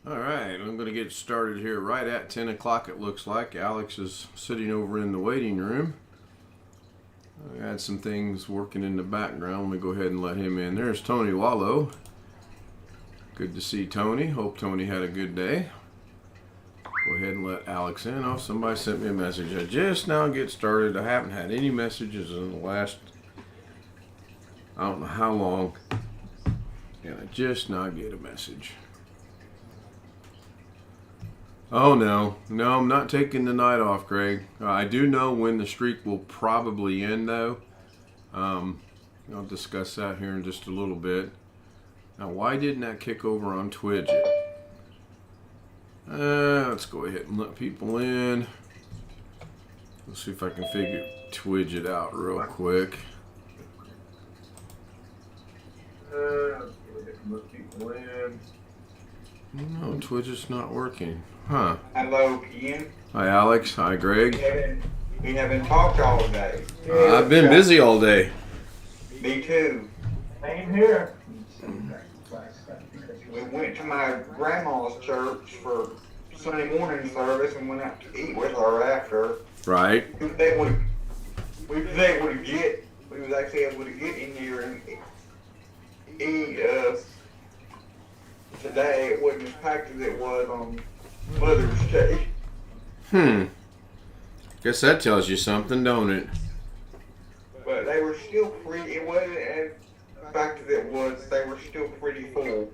Alright, I'm going to get started here right at 10 o'clock it looks like. Alex is sitting over in the waiting room. I had some things working in the background. Let me go ahead and let him in. There's Tony Wallow. Good to see Tony. Hope Tony had a good day. Go ahead and let Alex in. Oh, somebody sent me a message. I just now get started. I haven't had any messages in the last, I don't know how long. And I just now get a message. Oh no, I'm not taking the night off, Greg. I do know when the streak will probably end, though. I'll discuss that here in just a little bit. Now, why didn't that kick over on Twidget? Let's go ahead and let people in. Let's see if I can figure Twidget out real quick. Let people in. No, Twidget's not working. Huh. Hello, Ian. Hi, Alex. Hi, Greg. We haven't talked all day. I've been busy all day. Me too. Same here. We went to my grandma's church for Sunday morning service and went out to eat with her after. Right. We was actually able to get in here and eat today. It wasn't as packed as it was on Mother's Day. Guess that tells you something, don't it? But they were still pretty, it wasn't as packed as it was, they were still pretty full.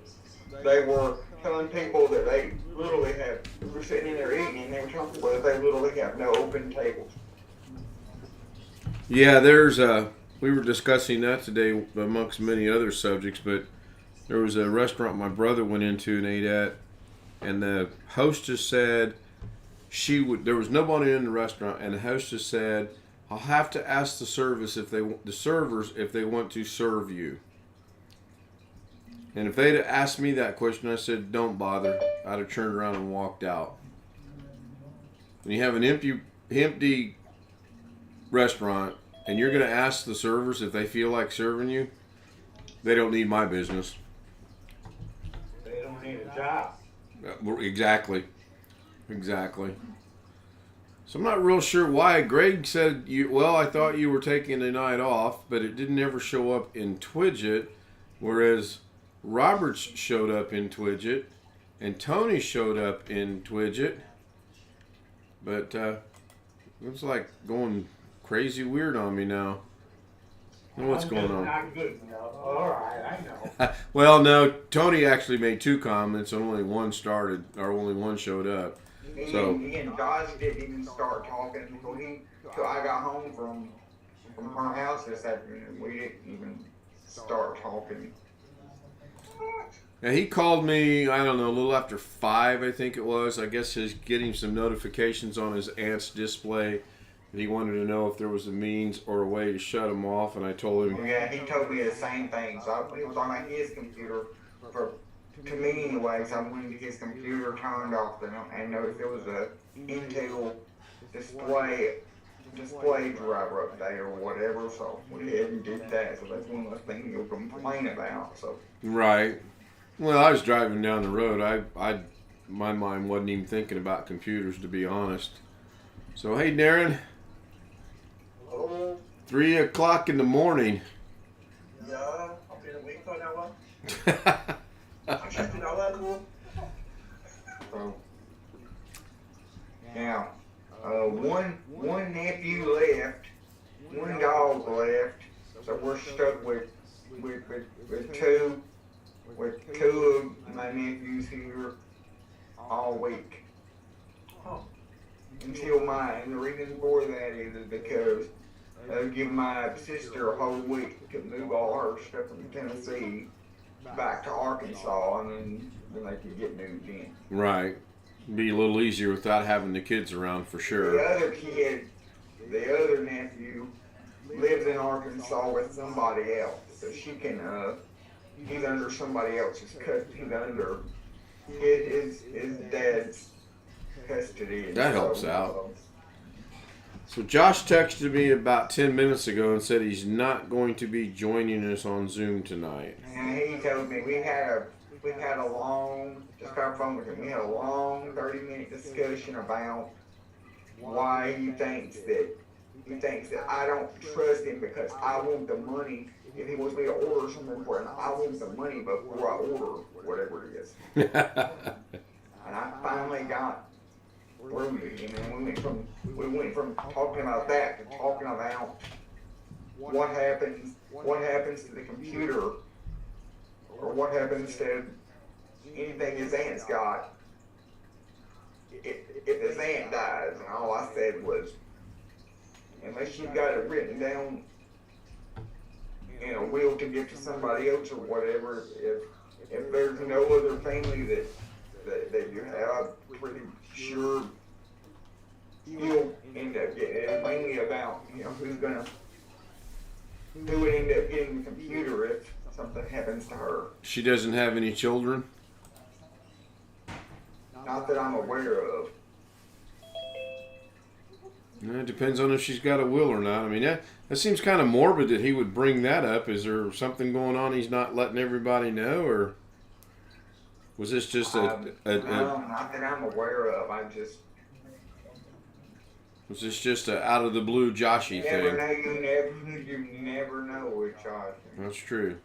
They were telling people that they literally have, we were sitting in there eating and they were telling people that they literally have no open tables. Yeah, we were discussing that today amongst many other subjects, but there was a restaurant my brother went into and ate at, and the hostess said there was nobody in the restaurant, and the hostess said, I'll have to ask the servers if they want to serve you. And if they'd asked me that question, I said, don't bother. I'd have turned around and walked out. When you have an empty restaurant, and you're going to ask the servers if they feel like serving you, they don't need my business. They don't need a job. Exactly. So I'm not real sure why. Greg said, I thought you were taking a night off, but it didn't ever show up in Twidget, whereas Roberts showed up in Twidget, and Tony showed up in Twidget, but it's like going crazy weird on me now. What's going on? Not good enough. All right, I know. Well, no, Tony actually made 2 comments, and only one showed up. So He and Josh didn't even start talking until I got home from her house this afternoon. We didn't even start talking. yeah, he called me, I don't know, a little after 5, I think it was. I guess he's getting some notifications on his aunt's display. And he wanted to know if there was a means or a way to shut them off, and I told him. Yeah, he told me the same thing. So he was on his computer to me anyways. I went to his computer, turned off and noticed there was a Intel display driver update or whatever. So we went ahead and did that. So that's one of the things you'll complain about. So Right. Well, I was driving down the road. My mind wasn't even thinking about computers, to be honest. So hey, Darren. 3 o'clock in the morning. Ja, ob ihr den Weg von da war? Ich hab den auch nur. So, now, one nephew left, one dog left, so we're stuck with two of my nephews here all week. And the reason for that is because give my sister a whole week to move all her stuff from Tennessee back to Arkansas, and then they could get moved in. Right. Be a little easier without having the kids around for sure. The other nephew, lives in Arkansas with somebody else, so she can, he's under somebody else's custody. He's under his dad's custody. That helps out. So Josh texted me about 10 minutes ago and said he's not going to be joining us on Zoom tonight. And he told me we had we had a long, just got off the phone with him. We had a long 30-minute discussion about why he thinks that I don't trust him because I want the money. If he wants me to order something for him, I want the money before I order whatever it is. And I finally got through with him, and we went from talking about that to talking about what happens to the computer, or what happens to anything his aunt's got if his aunt dies. And all I said was, unless you've got it written down in a will to give to somebody else or whatever, if there's no other family that you have, I'm pretty sure you'll end up getting it. It's mainly about, who would end up getting the computer if something happens to her. She doesn't have any children? Not that I'm aware of. It depends on if she's got a will or not. I mean, that seems kind of morbid that he would bring that up. Is there something going on he's not letting everybody know, or was this just No, not that I'm aware of. Was this just a out of the blue Joshy thing? You never know with Josh. That's true.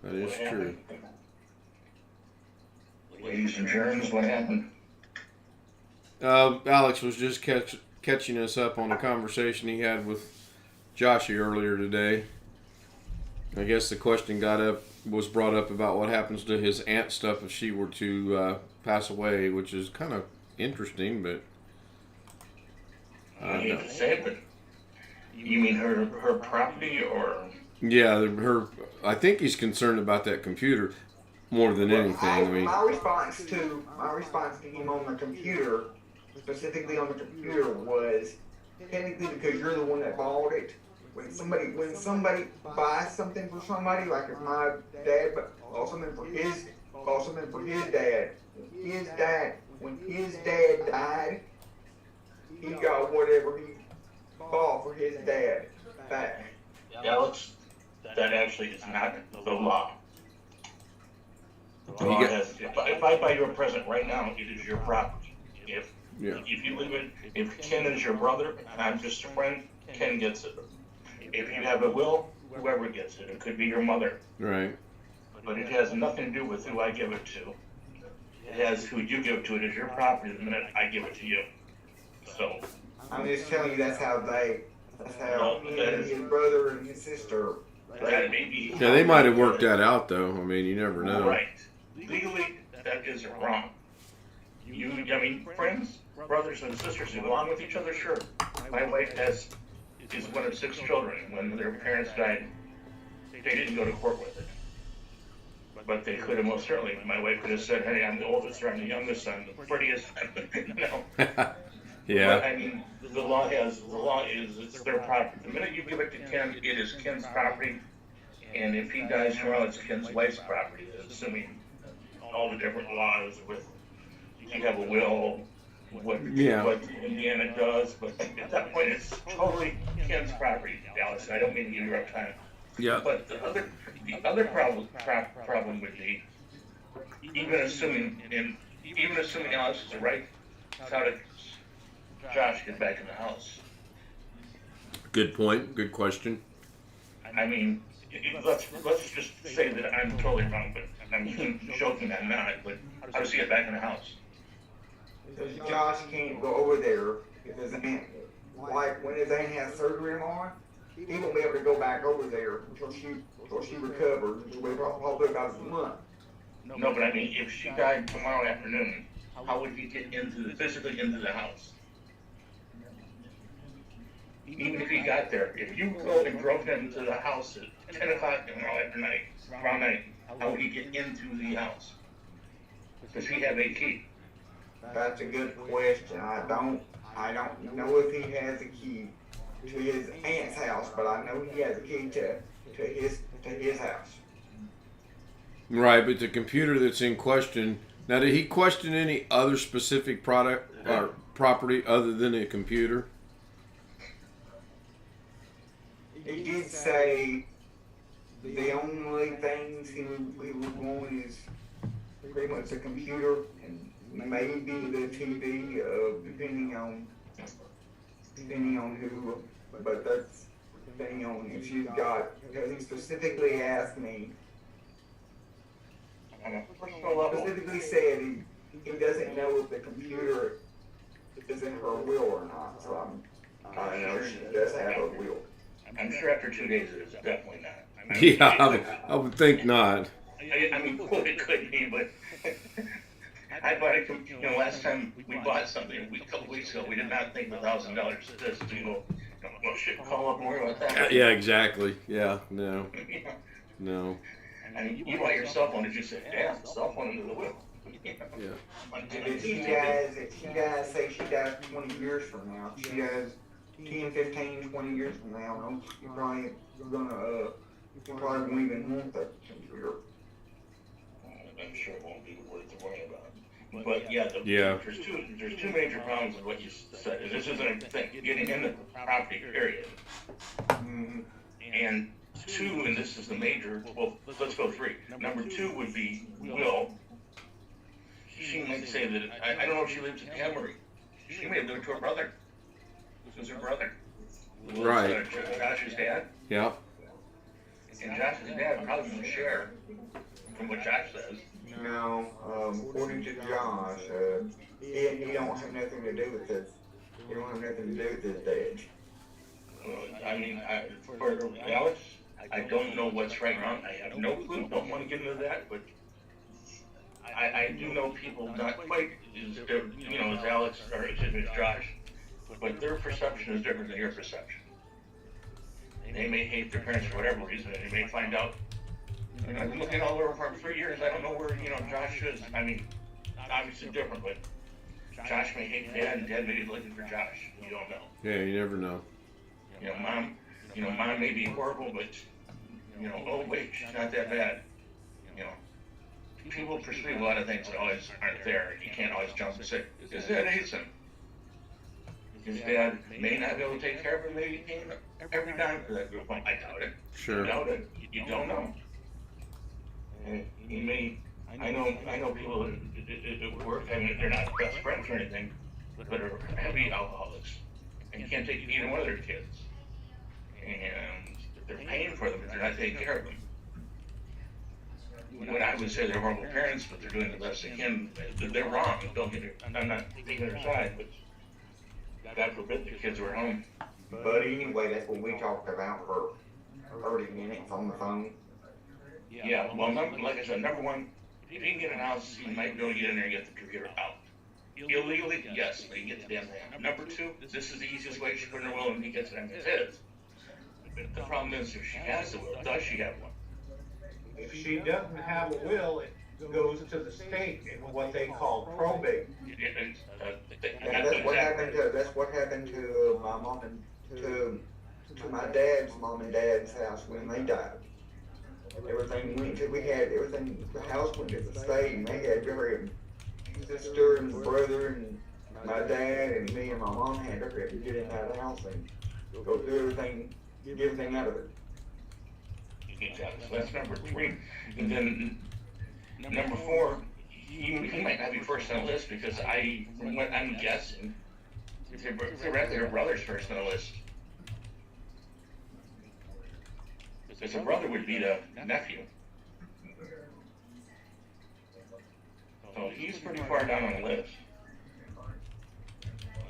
That is true. Ladies and germs, what happened? Alex was just catching us up on a conversation he had with Joshy earlier today. I guess the question was brought up about what happens to his aunt stuff if she were to pass away, which is kind of interesting, but I hate to say it, but you mean her property, or? Yeah, I think he's concerned about that computer more than anything. My response to him on the computer, specifically on the computer, was technically because you're the one that bought it. When somebody buys something for somebody, like if my dad bought something for his dad, when his dad died, he got whatever he bought for his dad back. Alex, that actually is not the law. The law has, if I buy you a present right now, it is your property. If you live it, if Ken is your brother and I'm just a friend, Ken gets it. If you have a will, whoever gets it. It could be your mother. Right. But it has nothing to do with who I give it to. It has who you give it to. It is your property the minute I give it to you. So. I'm just telling you that's how he and his brother and his sister. That may be. Yeah, they might have worked that out though. I mean, you never know. Right. Legally, that isn't wrong. Friends, brothers and sisters who belong with each other, sure. My wife is one of 6 children. When their parents died, they didn't go to court with it. But they could have most certainly. My wife could have said, hey, I'm the oldest, or I'm the youngest, I'm the prettiest, Yeah. But, the law is it's their property. The minute you give it to Ken, it is Ken's property. And if he dies tomorrow, it's Ken's wife's property, assuming all the different laws with, you have a will, what Indiana does, but at that point, it's totally Ken's property, Dallas. I don't mean to give you rough time. Yeah. But the other problem would be, even assuming Alex is right, how did Josh get back in the house? Good point. Good question. Let's just say that I'm totally wrong, but I'm joking, I'm not. But how does he get back in the house? Because Josh can't go over there if his aunt, like when his aunt has surgery tomorrow, he won't be able to go back over there until she recovers, which will probably about a month. No, but if she died tomorrow afternoon, how would he get physically into the house? Even if he got there, if you go and drove him to the house at 10 o'clock tomorrow night, how would he get into the house? Does he have a key? That's a good question. I don't know if he has a key to his aunt's house, but I know he has a key to his house. Right, but the computer that's in question. Now, did he question any other specific product or property other than a computer? He did say the only things he would want is pretty much the computer and maybe the TV, depending on who, but that's depending on if she's got, because he specifically asked me, On a personal level, specifically said he doesn't know if the computer is in her will or not, so I know she does have a will. I'm sure after 2 days it is definitely not. Yeah, I would think not. I mean, well, it could be, but I bought a computer, last time we bought something, a couple weeks ago, we did not think $1,000 this, well, shit, call up and worry about that. Yeah, exactly. Yeah, no, Yeah. no. I mean, you buy your cell phone, did you say, yeah, cell phone into the will? Yeah. And if she dies, say she dies 20 years from now, if she dies 10, 15, 20 years from now, no, you probably won't even want that computer. I'm sure it won't be worth to worry about. But yeah, Yeah. there's two major problems with what you said. This isn't a thing, getting in the property, period. And two, and this is the major, well, let's go three. Number two would be will. She might say that, I don't know if she lives in Emory. She may have lived to her brother. This was her brother. Who was, Right. Josh's dad. Yeah. And Josh's dad probably didn't share, from what Josh says. No, according to Josh, he don't have nothing to do with this. He don't have nothing to do with his dad. I mean, for Alex, I don't know what's right and wrong. I have no clue. Don't want to get into that, but I do know people not quite as Alex or as Josh, but their perception is different than your perception. They may hate their parents for whatever reason, and they may find out. And I've been looking all over for 3 years. I don't know where Josh is. I mean, obviously different, but Josh may hate Dad, and Dad may be looking for Josh. You don't know. Yeah, you never know. Mom may be horrible, but oh wait, she's not that bad. People perceive a lot of things that always aren't there. You can't always jump and say, his dad hates him. His dad may not be able to take care of him, maybe he came every time for that group. I doubt it. Sure. I doubt it. You don't know. And he may, I know people at work, I mean, they're not best friends or anything, but are heavy alcoholics and can't take either one of their kids. And they're paying for them, but they're not taking care of them. When I would say they're horrible parents, but they're doing the best they can, they're wrong. Don't get it. I'm not taking their side, but God forbid the kids were at home. But anyway, that's what we talked about for 30 minutes on the phone. Yeah, well, like I said, number one, if you can get an house, you might be able to get in there and get the computer out. Illegally, yes, but you can get the damn thing. Number two, this is the easiest way she put in her will and he gets it on his head. But the problem is, if she has the will, does she have one? If she doesn't have a will, it goes to the state in what they call probate. And that's what happened to my mom and to my dad's mom and dad's house when they died. Everything went to, the house went to the state, and they had her sister and brother and my dad and me and my mom had to get in that house and go through everything, get everything out of it. Exactly. So that's number three. And then number four, he might not be first on the list because from what I'm guessing, theoretically her brother's first on the list. Because her brother would be the nephew. So he's pretty far down on the list.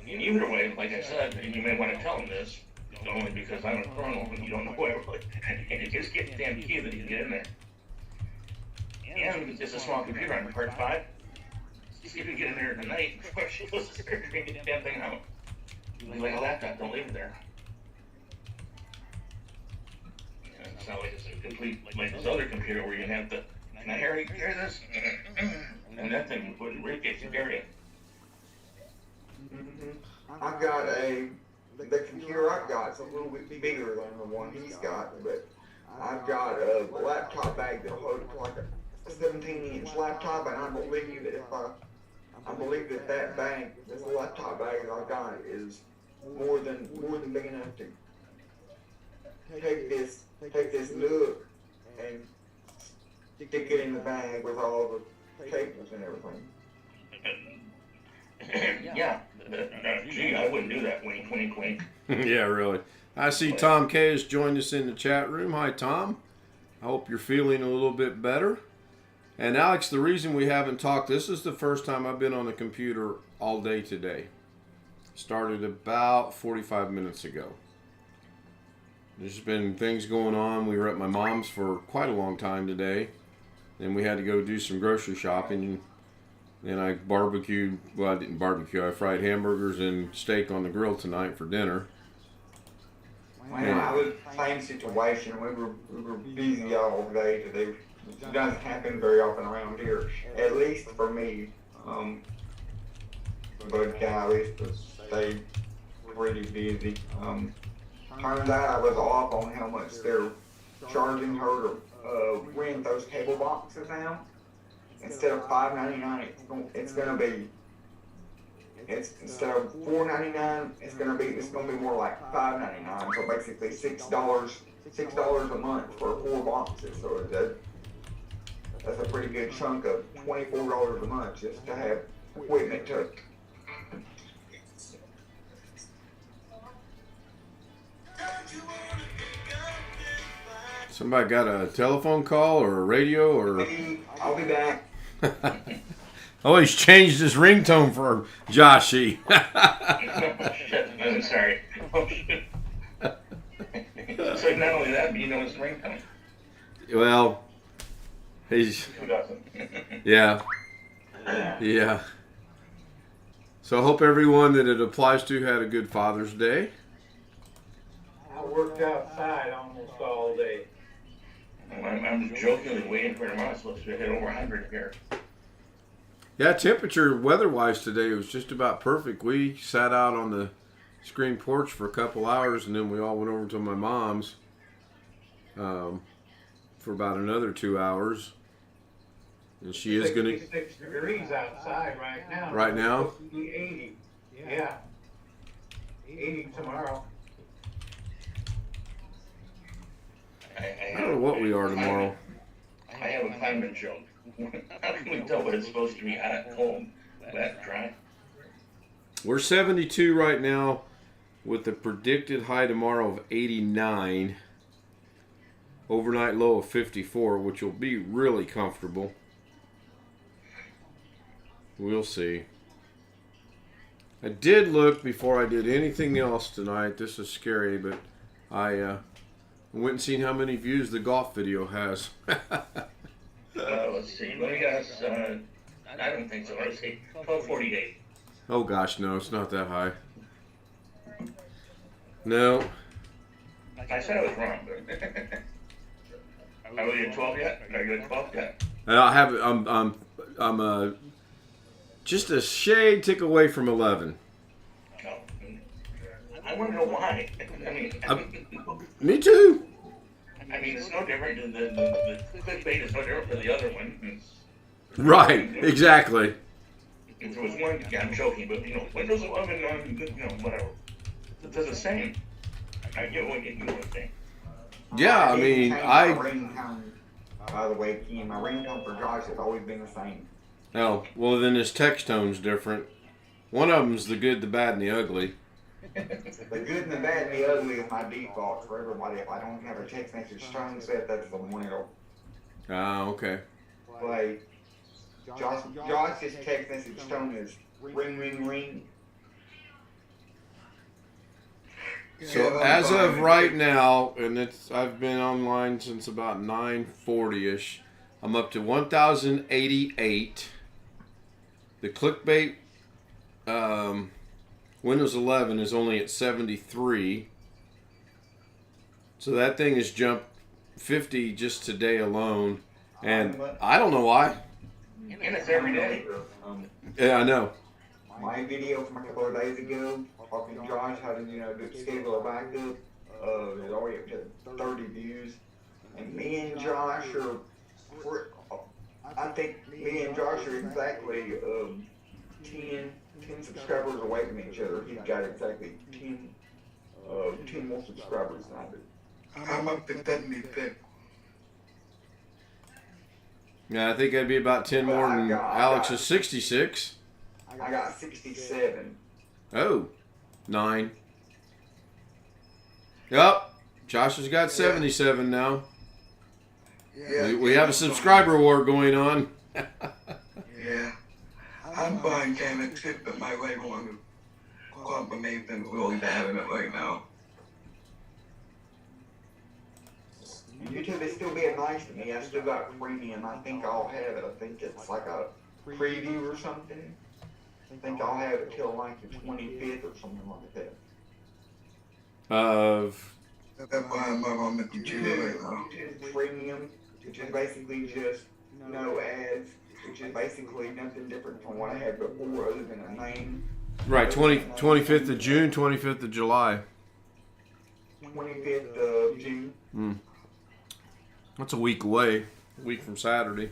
And either way, like I said, and you may want to tell him this, only because I'm a colonel and you don't know where, and you just get the damn key that you get in there. And it's a small computer on part 5. See if you get in there tonight before she goes to surgery and get the damn thing out. Like a laptop, don't leave it there. It's not like it's a complete, like this other computer where you have to, can I hear this? And that thing wouldn't really get scary. I've got the computer I've got is a little bit bigger than the one he's got, but I've got a laptop bag that'll hold like a 17-inch laptop, and I believe that that bag, this laptop bag that I've got is more than big enough to take this look and stick it in the bag with all the cables and everything. Yeah, gee, I wouldn't do that, wink, wink, wink. Yeah, really. I see Tom K has joined us in the chat room. Hi, Tom. I hope you're feeling a little bit better. And Alex, the reason we haven't talked, this is the first time I've been on the computer all day today. Started about 45 minutes ago. There's been things going on. We were at my mom's for quite a long time today. Then we had to go do some grocery shopping. Then I barbecued, well, I didn't barbecue. I fried hamburgers and steak on the grill tonight for dinner. Well, I was same situation. We were busy all day today. It doesn't happen very often around here, at least for me. But guys, stay pretty busy. Turns out I was off on how much they're charging her to rent those cable boxes out. Instead of $5.99, it's gonna be. Instead of $4.99, it's gonna be more like $5.99. So basically $6 a month for 4 boxes. So that's a pretty good chunk of $24 a month just to have equipment to. Somebody got a telephone call or a radio or. I'll be back. Oh, he's changed his ringtone for Joshy. Shit, I'm sorry. Oh, shit. So not only that, but you know his ringtone. Well, he's. Who doesn't? Yeah. Yeah. So I hope everyone that it applies to had a good Father's Day. I worked outside almost all day. I'm jokingly waiting for tomorrow. It's supposed to hit over 100 here. Yeah, temperature weather-wise today was just about perfect. We sat out on the screen porch for a couple hours, and then we all went over to my mom's for about another 2 hours. And she is going to... 66 degrees outside right now. Right now? It's supposed to be 80. Yeah. 80 tomorrow. I don't know what we are tomorrow. I have a climate joke. How can we tell what it's supposed to be hot, cold, wet, dry? We're 72 right now with the predicted high tomorrow of 89. Overnight low of 54, which will be really comfortable. We'll see. I did look before I did anything else tonight. This is scary, but I went and seen how many views the golf video has. Let's see. Let me guess. I don't think so. Let's see. 1248. Oh gosh, no, it's not that high. No. I said I was wrong, but are we at 12 yet? Are you at 12 yet? I have. I'm just a shade tick away from 11. No. I want to know why. I mean, Me too. I mean, it's no different than the clickbait is no different from the other one. Right, exactly. If there was one, yeah, I'm joking, but you know, Windows 11 on, you know, whatever. They're the same. I get what you think. Yeah, I mean, My ringtone, by the way, Ken, my ringtone for Josh has always been the same. Oh, well then his text tone's different. One of them's the good, the bad, and the ugly. The good and the bad and the ugly is my default for everybody. If I don't have a text message tone set, that's the one it'll Ah, okay. play. Josh's text message tone is ring, ring, ring. So as of right now, and I've been online since about 9:40ish. I'm up to 1,088. The clickbait Windows 11 is only at 73. So that thing has jumped 50 just today alone, and I don't know why. And it's every day. Yeah, I know. My video from a couple of days ago, talking to Josh how to, do schedule a backup, is already up to 30 views. And me and Josh I think me and Josh are exactly 10 subscribers away from each other. He's got exactly 10 more subscribers than I do. I'm up to 76. Yeah, I think that'd be about 10 more than Alex's 66. I got 67. Oh, 9. Yep. Josh has got 77 now. Yeah, We have a subscriber war going on. yeah. I'm fine, Cam, except that my wife wants to compliment and we'll be having it right now. YouTube is still being nice to me. I still got premium. I think I'll have it. I think it's like a preview or something. I think I'll have it till like the 25th or something like that. Of That's why I'm on the computer right now. Premium, which is basically just no ads, which is basically nothing different from what I had before other than a name. right, 25th of June, 25th of July. 25th of June. That's a week away. A week from Saturday.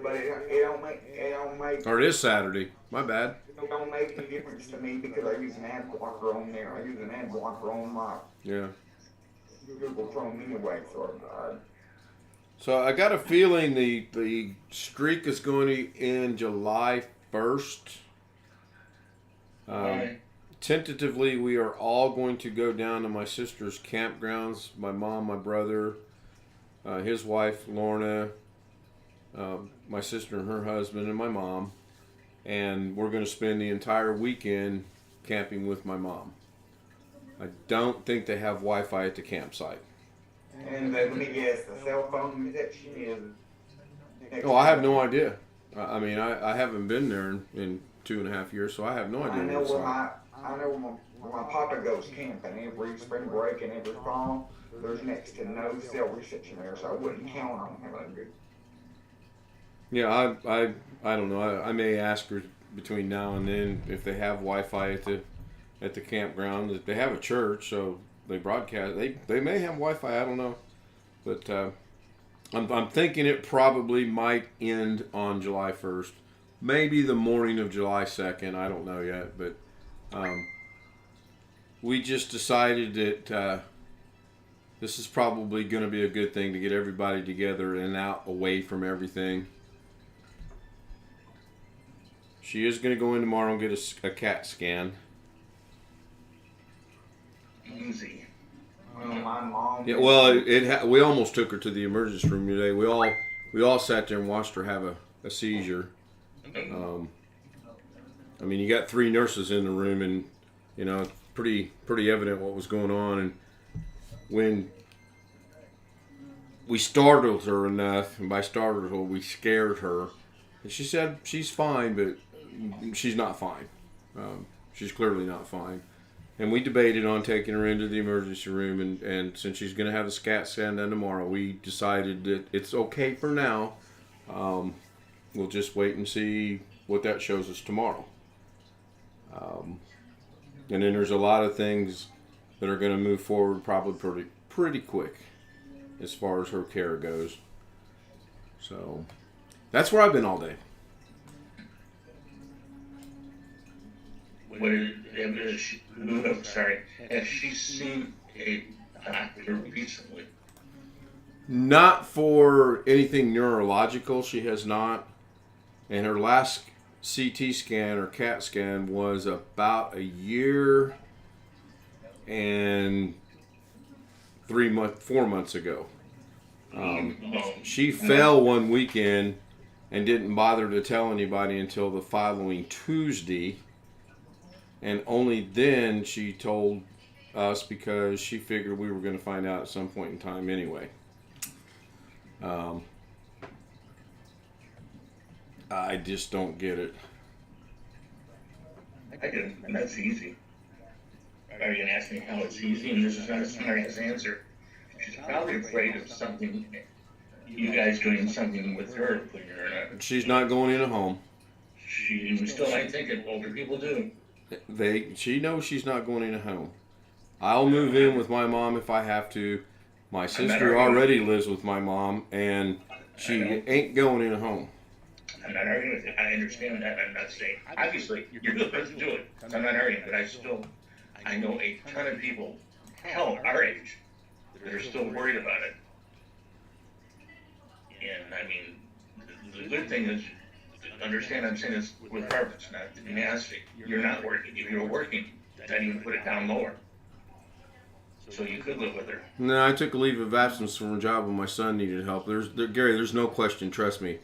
But it don't make Or it is Saturday. My bad. it don't make any difference to me because I use an ad blocker on there. I use an ad blocker on my Yeah. Google Chrome anyway, So I got a feeling the streak is going to end July 1st. Tentatively, we are all going to go down to my sister's campgrounds. My mom, my brother, his wife, Lorna, my sister and her husband, and my mom. And we're going to spend the entire weekend camping with my mom. I don't think they have Wi-Fi at the campsite. And let me guess, the cell phone reception is. Oh, I have no idea. I mean, I haven't been there in 2.5 years, so I have no idea. I know where my papa goes camping every spring break and every fall. There's next to no cell reception there, so I wouldn't count on having good. Yeah, I don't know. I may ask her between now and then if they have Wi-Fi at the campground. They have a church, so they broadcast. They may have Wi-Fi. I don't know, but I'm thinking it probably might end on July 1st, maybe the morning of July 2nd. I don't know yet, but we just decided that this is probably going to be a good thing to get everybody together and out away from everything. She is going to go in tomorrow and get a CAT scan. Easy. My mom. Yeah, well, we almost took her to the emergency room today. We all sat there and watched her have a seizure. I mean, you got 3 nurses in the room, and you know, it's pretty evident what was going on. And when we startled her enough, and by startled her, we scared her. And she said she's fine, but she's not fine. She's clearly not fine. And we debated on taking her into the emergency room, and since she's going to have a CAT scan done tomorrow, we decided that it's okay for now. We'll just wait and see what that shows us tomorrow. And then there's a lot of things that are going to move forward probably pretty quick as far as her care goes. So that's where I've been all day. Has she seen a doctor recently? Not for anything neurological, she has not. And her last CT scan or CAT scan was about a year and 4 months ago. She fell one weekend and didn't bother to tell anybody until the following Tuesday. And only then she told us because she figured we were going to find out at some point in time anyway. I just don't get it. I get it, and that's easy. Are you going to ask me how it's easy? And this is not a smart-ass answer. She's probably afraid of something, you guys doing something with her, putting her in a... She's not going in a home. She still might think it, older people do. She knows she's not going in a home. I'll move in with my mom if I have to. My sister already lives with my mom, and she ain't going in a home. I'm not arguing with you. I understand that. I'm not saying, obviously, you're the person to do it. I'm not arguing, but I know a ton of people, hell, our age, that are still worried about it. And I mean, the good thing is, understand I'm saying this with purpose, not to be nasty. You're not working. If you're working, then you can put it down lower. So you could live with her. No, I took a leave of absence from a job when my son needed help. Gary, there's no question. Trust me.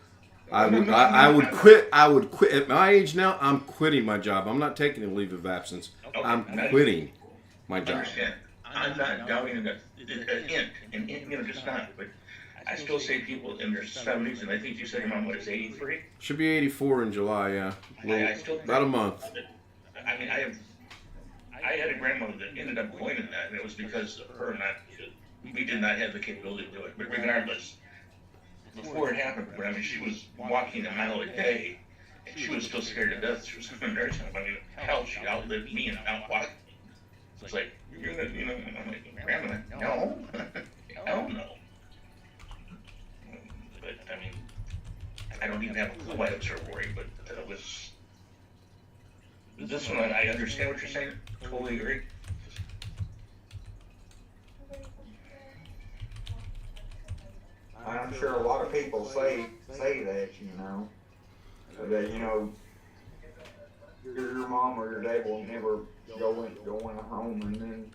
I would quit. I would quit at my age now. I'm quitting my job. I'm not taking a leave of absence. Okay, I'm quitting my job. Understand? I'm not doubting that. An hint, just not. But I still say people in their 70s, and I think you said your mom was 83. Should be 84 in July. Yeah, I still think, about a month. I mean, I had a grandmother that ended up going in that, and it was because of her we did not have the capability to do it. But regardless, before it happened, I mean, she was walking a mile a day, and she was still scared to death. She was in a nursing home. I mean, hell, she outlived me and out walking. So it's like, you're gonna, and I'm like, Grandma, no, hell no. But I mean, I don't even have a clue why it was her worry, but it was. This one, I understand what you're saying. Totally agree. I'm sure a lot of people say that, that your mom or your dad will never go in a home, and then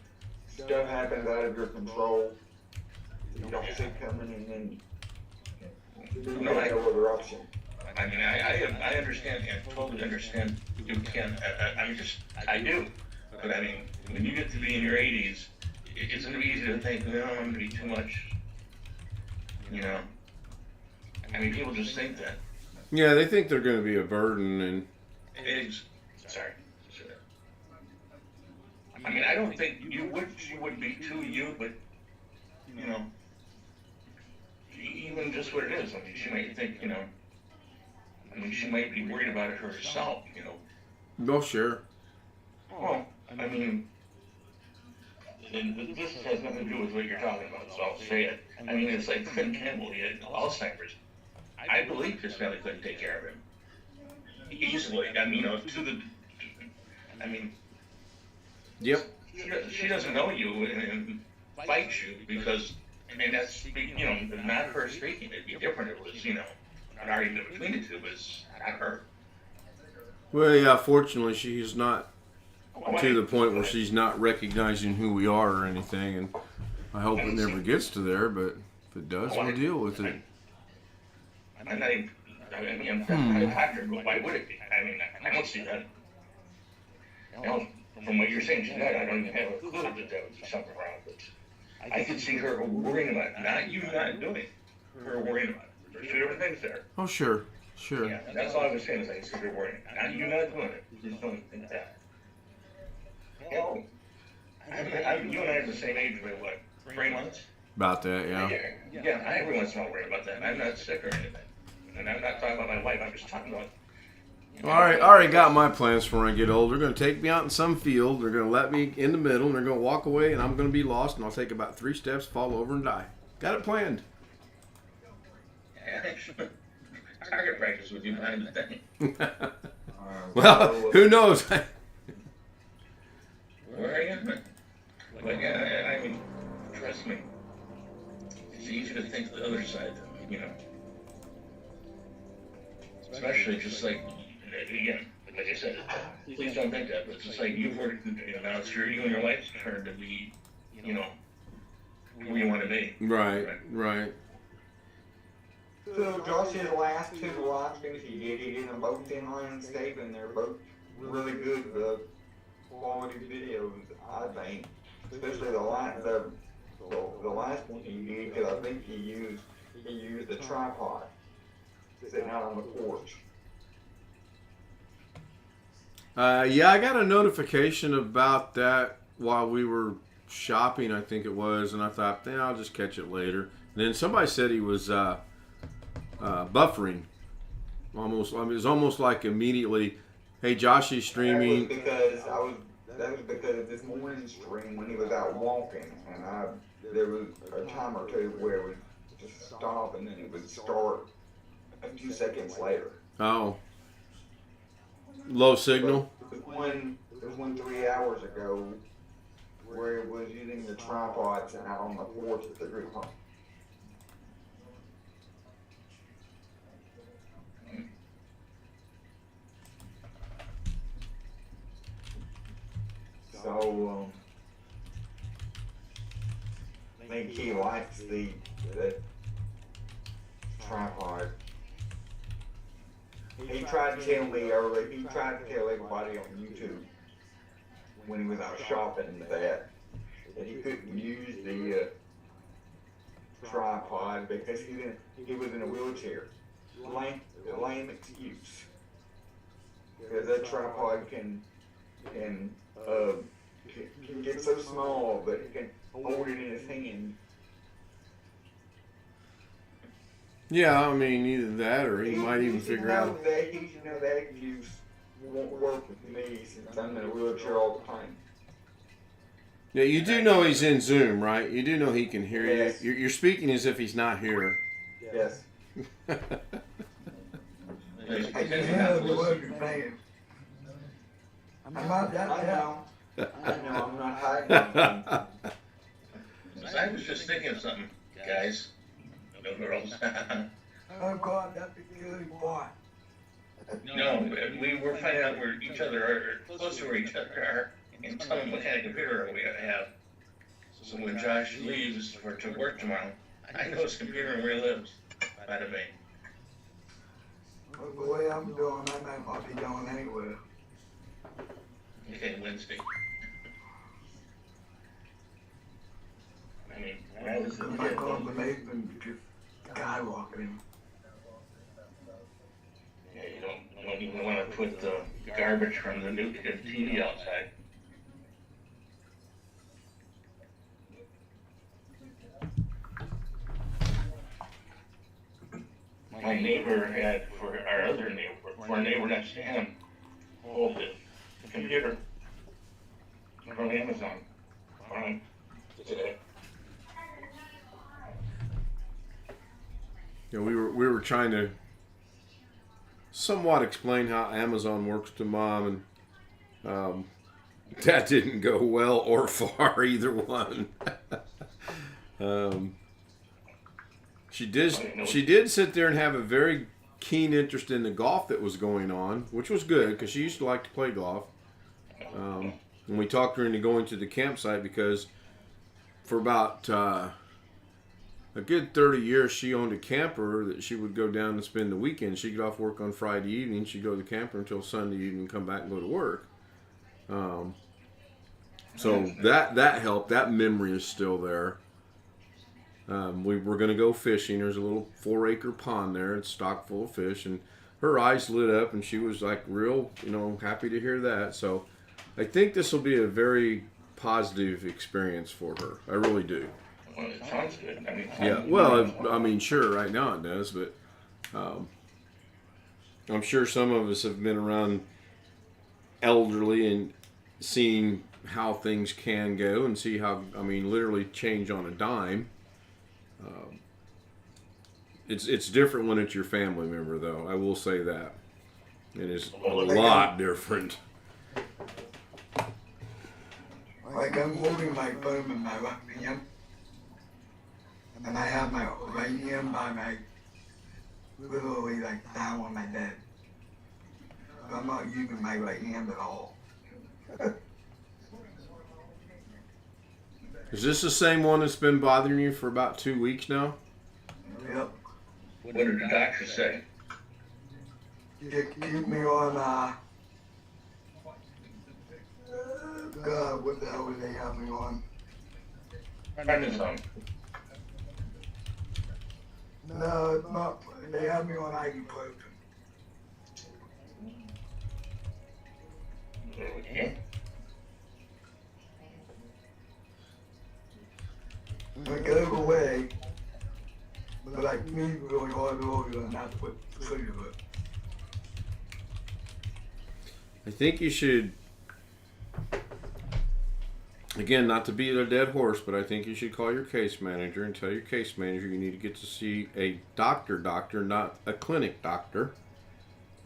stuff happens out of your control. You don't see it coming, and then you No, have no other option. I mean, I understand and totally understand you can. I do. But I mean, when you get to be in your 80s, it's going to be easy to think, no, I'm going to be too much. I mean, people just think that. Yeah, they think they're going to be a burden, and Sorry. I mean, I don't think she would be too you, but, even just what it is. I mean, she might think, she might be worried about it herself, oh sure. Well, I mean, and this has nothing to do with what you're talking about, so I'll say it. I mean, it's like Clint Campbell, he had Alzheimer's. I believe his family couldn't take care of him. Easily. I mean, Yep. she doesn't know you and fights you because, that's, not her speaking. It'd be different if it was, an argument between the two, but it's not her. Well, yeah. Fortunately, she's not to the point where she's not recognizing who we are or anything, and I hope it never gets to there. But if it does, we'll deal with it. I'm not even. I'm a doctor, but why would it be? I mean, I don't see that. From what you're saying tonight, I don't even have a clue that there would be something wrong with it. I could see her worrying about it, not you not doing it. Her worrying about it. There's two different things there. Oh, sure. Yeah, that's all I was saying is I could see her worrying. Not you not doing it. You just don't think that. Hell, you and I are the same age by what, 3 months? About that, yeah. Yeah, I every once in a while worry about that. I'm not sick or anything. And I'm not talking about my wife, I'm just talking about. All right, I already got my plans for when I get old. They're going to take me out in some field. They're going to let me in the middle, and they're going to walk away, and I'm going to be lost, and I'll take about 3 steps, fall over, and die. Got it planned. Target practice with you behind the thing. Well, who knows? Where are you? But yeah, I mean, trust me. It's easy to think the other side, Especially just like, again, like I said, please don't think that, but it's just like you've worked, now it's you and your wife's turn to be, who you want to be. Right. So Josh's last 2 live streams he did, he did them both in landscape, and they're both really good quality videos, I think. Especially the last one he did, because I think he used the tripod sitting out on the porch. Yeah, I got a notification about that while we were shopping, I think it was, and I thought, I'll just catch it later. And then somebody said he was buffering. Almost, it was almost like immediately, hey, Josh is streaming. That was because this morning stream when he was out walking, and there was a time or two where it would just stop and then it would start a few seconds later. Oh. Low signal? There was one 3 hours ago where it was using the tripods out on the porch at the group home. So, I think he likes the tripod. He tried to tell me earlier, he tried to tell everybody on YouTube when he was out shopping that he couldn't use the tripod because he was in a wheelchair. Lame excuse. Because that tripod can get so small that he can hold it in his hand. Yeah, I mean, either that or he might even figure out. He should know that excuse won't work with me since I'm in a wheelchair all the time. Yeah, you do know he's in Zoom, right? You do know he can hear Yes. you. You're speaking as if he's not here. Yes. He's I pretending can not hear to the listen. word you're saying. I'm not that down. I know, I'm not hiding anything. I was just thinking of something, guys. No girls. Oh God, that'd be good, boy. No, we were finding out where each other are, close to where each other are, and tell them what kind of computer we gotta have. So when Josh leaves to work tomorrow, I know his computer and where he lives. By the way. Well, the way I'm doing, I might not be going anywhere. Okay, Wednesday. I mean, when I was a My kid, combination just skyrocketing. yeah, you don't even want to put the garbage from the new TV outside. My neighbor had, for our neighbor next to him, the computer from Amazon on today. You know, we were trying to somewhat explain how Amazon works to Mom, and that didn't go well or far, either one. She did sit there and have a very keen interest in the golf that was going on, which was good because she used to like to play golf. And we talked her into going to the campsite because for about a good 30 years she owned a camper that she would go down and spend the weekend. She'd get off work on Friday evening. She'd go to the camper until Sunday evening, come back and go to work. So that helped. That memory is still there. We were going to go fishing. There's a little 4-acre pond there. It's stocked full of fish. And her eyes lit up and she was like real, happy to hear that. So I think this will be a very positive experience for her. I really do. Well, it sounds good. I mean, Yeah, well, I mean, sure, right now it does, but I'm sure some of us have been around elderly and seen how things can go and see how, literally change on a dime. It's different when it's your family member, though. I will say that. It is a lot different. Like I'm holding my phone in my left hand, and I have my right hand by my, literally like down on my bed. I'm not using my right hand at all. Is this the same one that's been bothering you for about 2 weeks now? Yep. what did the doctor say? Just keep me on, God, what the hell would they have me on? Prednisone. No, it's not. They have me on ibuprofen. Okay. It goes away, but like me, really hard over and not to put sugar in it. I think you should, again, not to beat a dead horse, but I think you should call your case manager and tell your case manager you need to get to see a doctor, not a clinic doctor.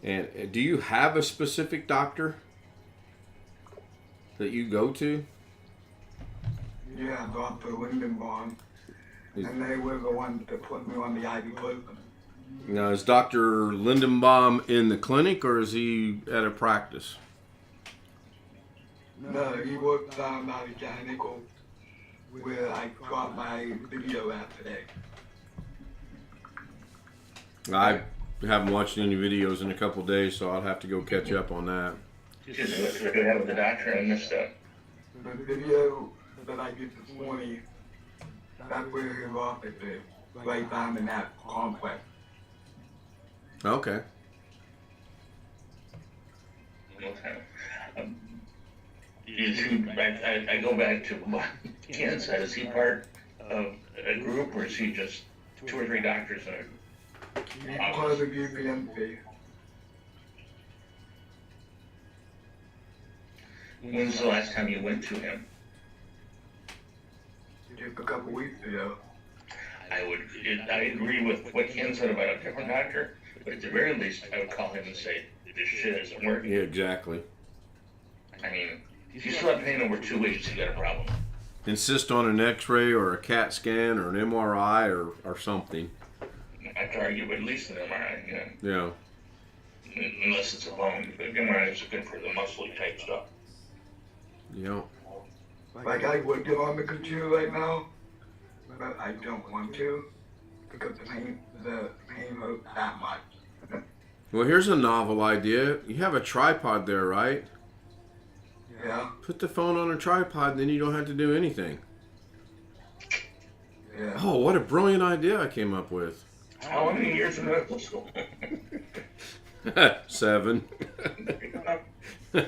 And do you have a specific doctor that you go to? Yeah, Dr. Lindenbaum. And they were the ones that put me on the ibuprofen. Now, is Dr. Lindenbaum in the clinic or is he at a practice? No, he was my mechanical where I got my video out today. I haven't watched any videos in a couple days, so I'll have to go catch up on that. Just what they're having the doctor and this stuff. The video that I did this morning, that's where his office is, right down in that complex. Okay. Okay. I go back to what Ken said. Is he part of a group, or is he just 2 or 3 doctors in He's part of the UPMC. When's the last time you went to him? Just a couple weeks ago. I agree with what Ken said about a different doctor, but at the very least, I would call him and say, this shit isn't working. Yeah, exactly. I mean, if you still have pain over 2 weeks, you got a problem. Insist on an X-ray or a CAT scan or an MRI or something. I'd argue at least an MRI, you know, Yeah. unless it's a bone. But MRIs are good for the muscly type stuff. Yeah. Like I would get on the computer right now, but I don't want to because the pain hurts that much. Well, here's a novel idea. You have a tripod there, right? Yeah, Put the phone on a tripod, then you don't have to do anything. yeah. Oh, what a brilliant idea I came up with. How many years in medical school? 7. You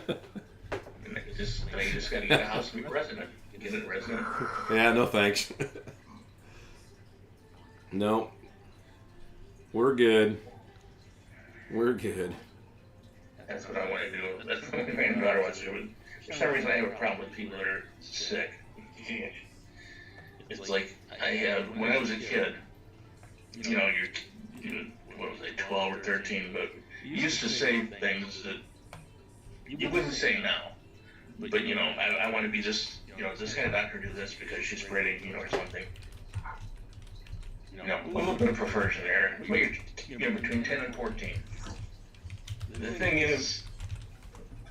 just gotta get a house and be president. Get it resident. Yeah, no thanks. No. We're good. We're good. That's what I want to do. That's what my granddaughter wants to do. For some reason, I have a problem with people that are sick. It's like I had when I was a kid. You know, you're what was I, 12 or 13, but you used to say things that you wouldn't say now. But you know, I want to be this. You know, this kind of doctor do this because she's pretty, you know, or something. You know, a little bit of perversion there. But you're between 10 and 14. The thing is,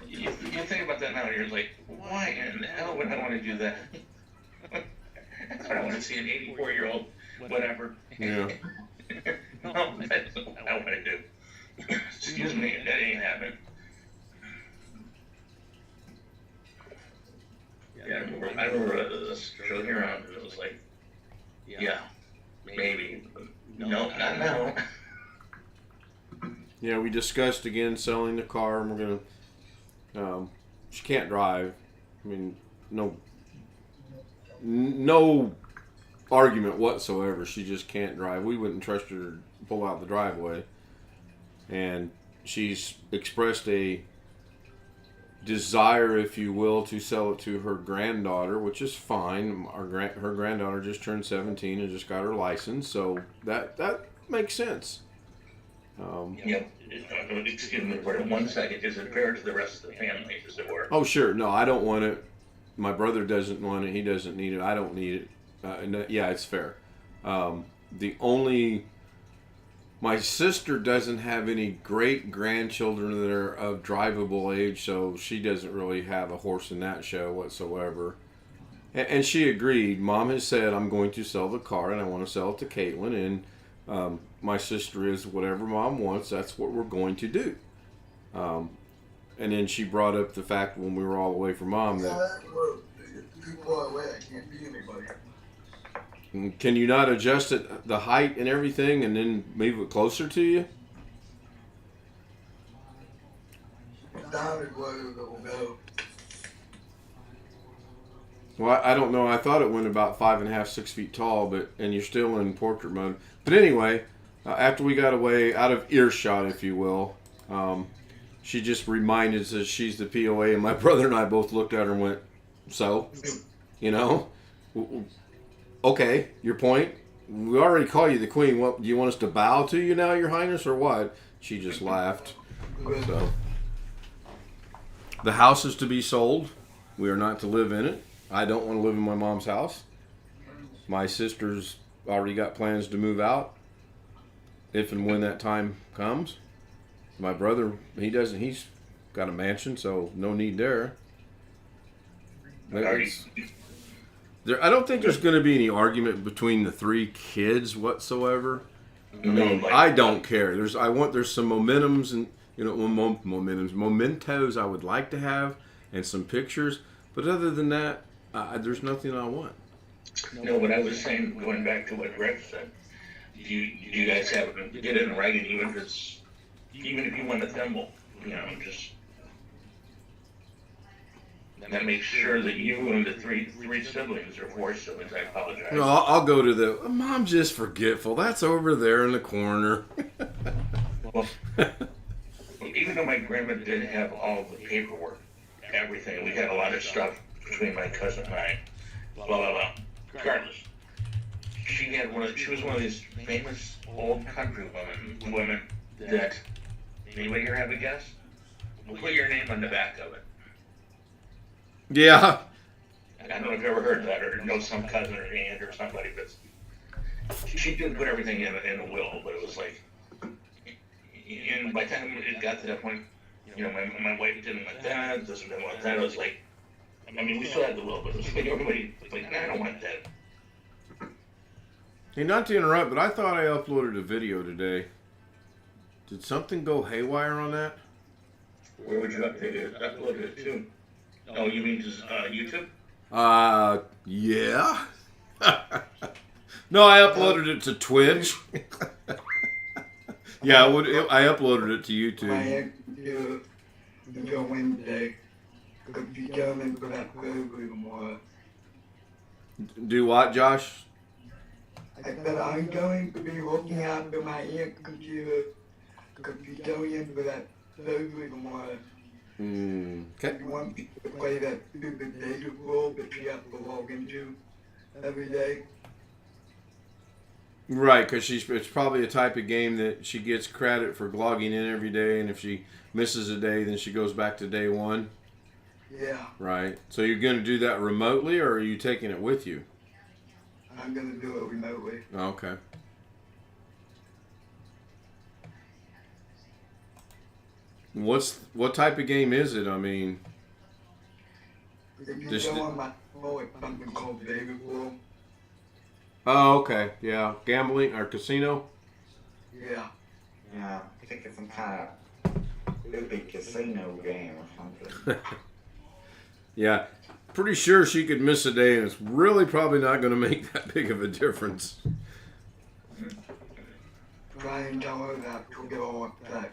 you think about that now, and you're like, why in the hell would I want to do that? That's what I want to see an 84-year-old, whatever. Yeah. No, that's what I want to do. Excuse me, that ain't happening. Yeah, I remember a show here on, and it was like, yeah, maybe, but no, not now. Yeah, we discussed again selling the car, and we're gonna. She can't drive. I mean, no argument whatsoever. She just can't drive. We wouldn't trust her to pull out the driveway, and she's expressed a desire, if you will, to sell it to her granddaughter, which is fine. Her granddaughter just turned 17 and just got her license, so that makes sense. Yeah, excuse me for 1 second. Is it fair to the rest of the family, as it were? Oh, sure. No, I don't want it. My brother doesn't want it. He doesn't need it. I don't need it. No, yeah, it's fair. My sister doesn't have any great grandchildren that are of drivable age, so she doesn't really have a horse in that show whatsoever. And she agreed. Mom has said, I'm going to sell the car, and I want to sell it to Caitlin, and my sister is whatever Mom wants, that's what we're going to do. And then she brought up the fact when we were all away from Mom that... Too far away, I can't see anybody. Can you not adjust it, the height and everything, and then move it closer to you? Down is where it will go. Well, I don't know. I thought it went about 5.5, 6 feet tall, and you're still in portrait mode. But anyway, after we got away, out of earshot, if you will, she just reminded us that she's the POA, and my brother and I both looked at her and went, so? You know? Okay, your point. We already call you the queen. What do you want us to bow to you now, Your Highness, or what? She just laughed. So, the house is to be sold. We are not to live in it. I don't want to live in my mom's house. My sister's already got plans to move out if and when that time comes. My brother, he doesn't. He's got a mansion, so no need there. It's- I don't think there's going to be any argument between the three kids whatsoever. I mean, I don't care. There's some momentums and mementos I would like to have, and some pictures. But other than that, there's nothing I want. No, what I was saying, going back to what Greg said, do you guys have it, get it in writing, even if you want a thimble, just that makes sure that you and the three siblings or four siblings, I apologize. No, I'll go to the mom's just forgetful. That's over there in the corner. Well, even though my grandma didn't have all the paperwork, everything, we had a lot of stuff between my cousin and I, blah blah blah. Regardless, she was one of these famous old country women that, anybody here have a guess? We'll put your name on the back of it. Yeah. I don't know if you've ever heard that or know some cousin or aunt or somebody, but she did put everything in a will, but it was like, and by the time it got to that point, my wife didn't want that, this didn't want that. I was like, I mean, we still had the will, but it was like everybody was like, I don't want that. Hey, not to interrupt, but I thought I uploaded a video today. Did something go haywire on that? Where would you upload it to? Oh, you mean to YouTube? Yeah. No, I uploaded it to Twitch. Yeah, I uploaded it to YouTube. I had to go Wednesday. Could be coming for that program tomorrow. Do what, Josh? I said I'm going to be looking after my aunt's computer. Could be going in for that surgery tomorrow. Okay. You want me to play that stupid data role that you have to log into every day? Right, because it's probably a type of game that she gets credit for logging in every day, and if she misses a day, then she goes back to day one. Yeah, Right. So you're going to do that remotely, or are you taking it with you? I'm gonna do it remotely. Okay. What type of game is it? I mean, If you This- go on my phone, it's something called data role. oh, okay, yeah, gambling or casino. Yeah. Yeah, I think it's some kind of stupid casino game or something. Yeah, pretty sure she could miss a day, and it's really probably not going to make that big of a difference. Try and tell her that she'll get all upset.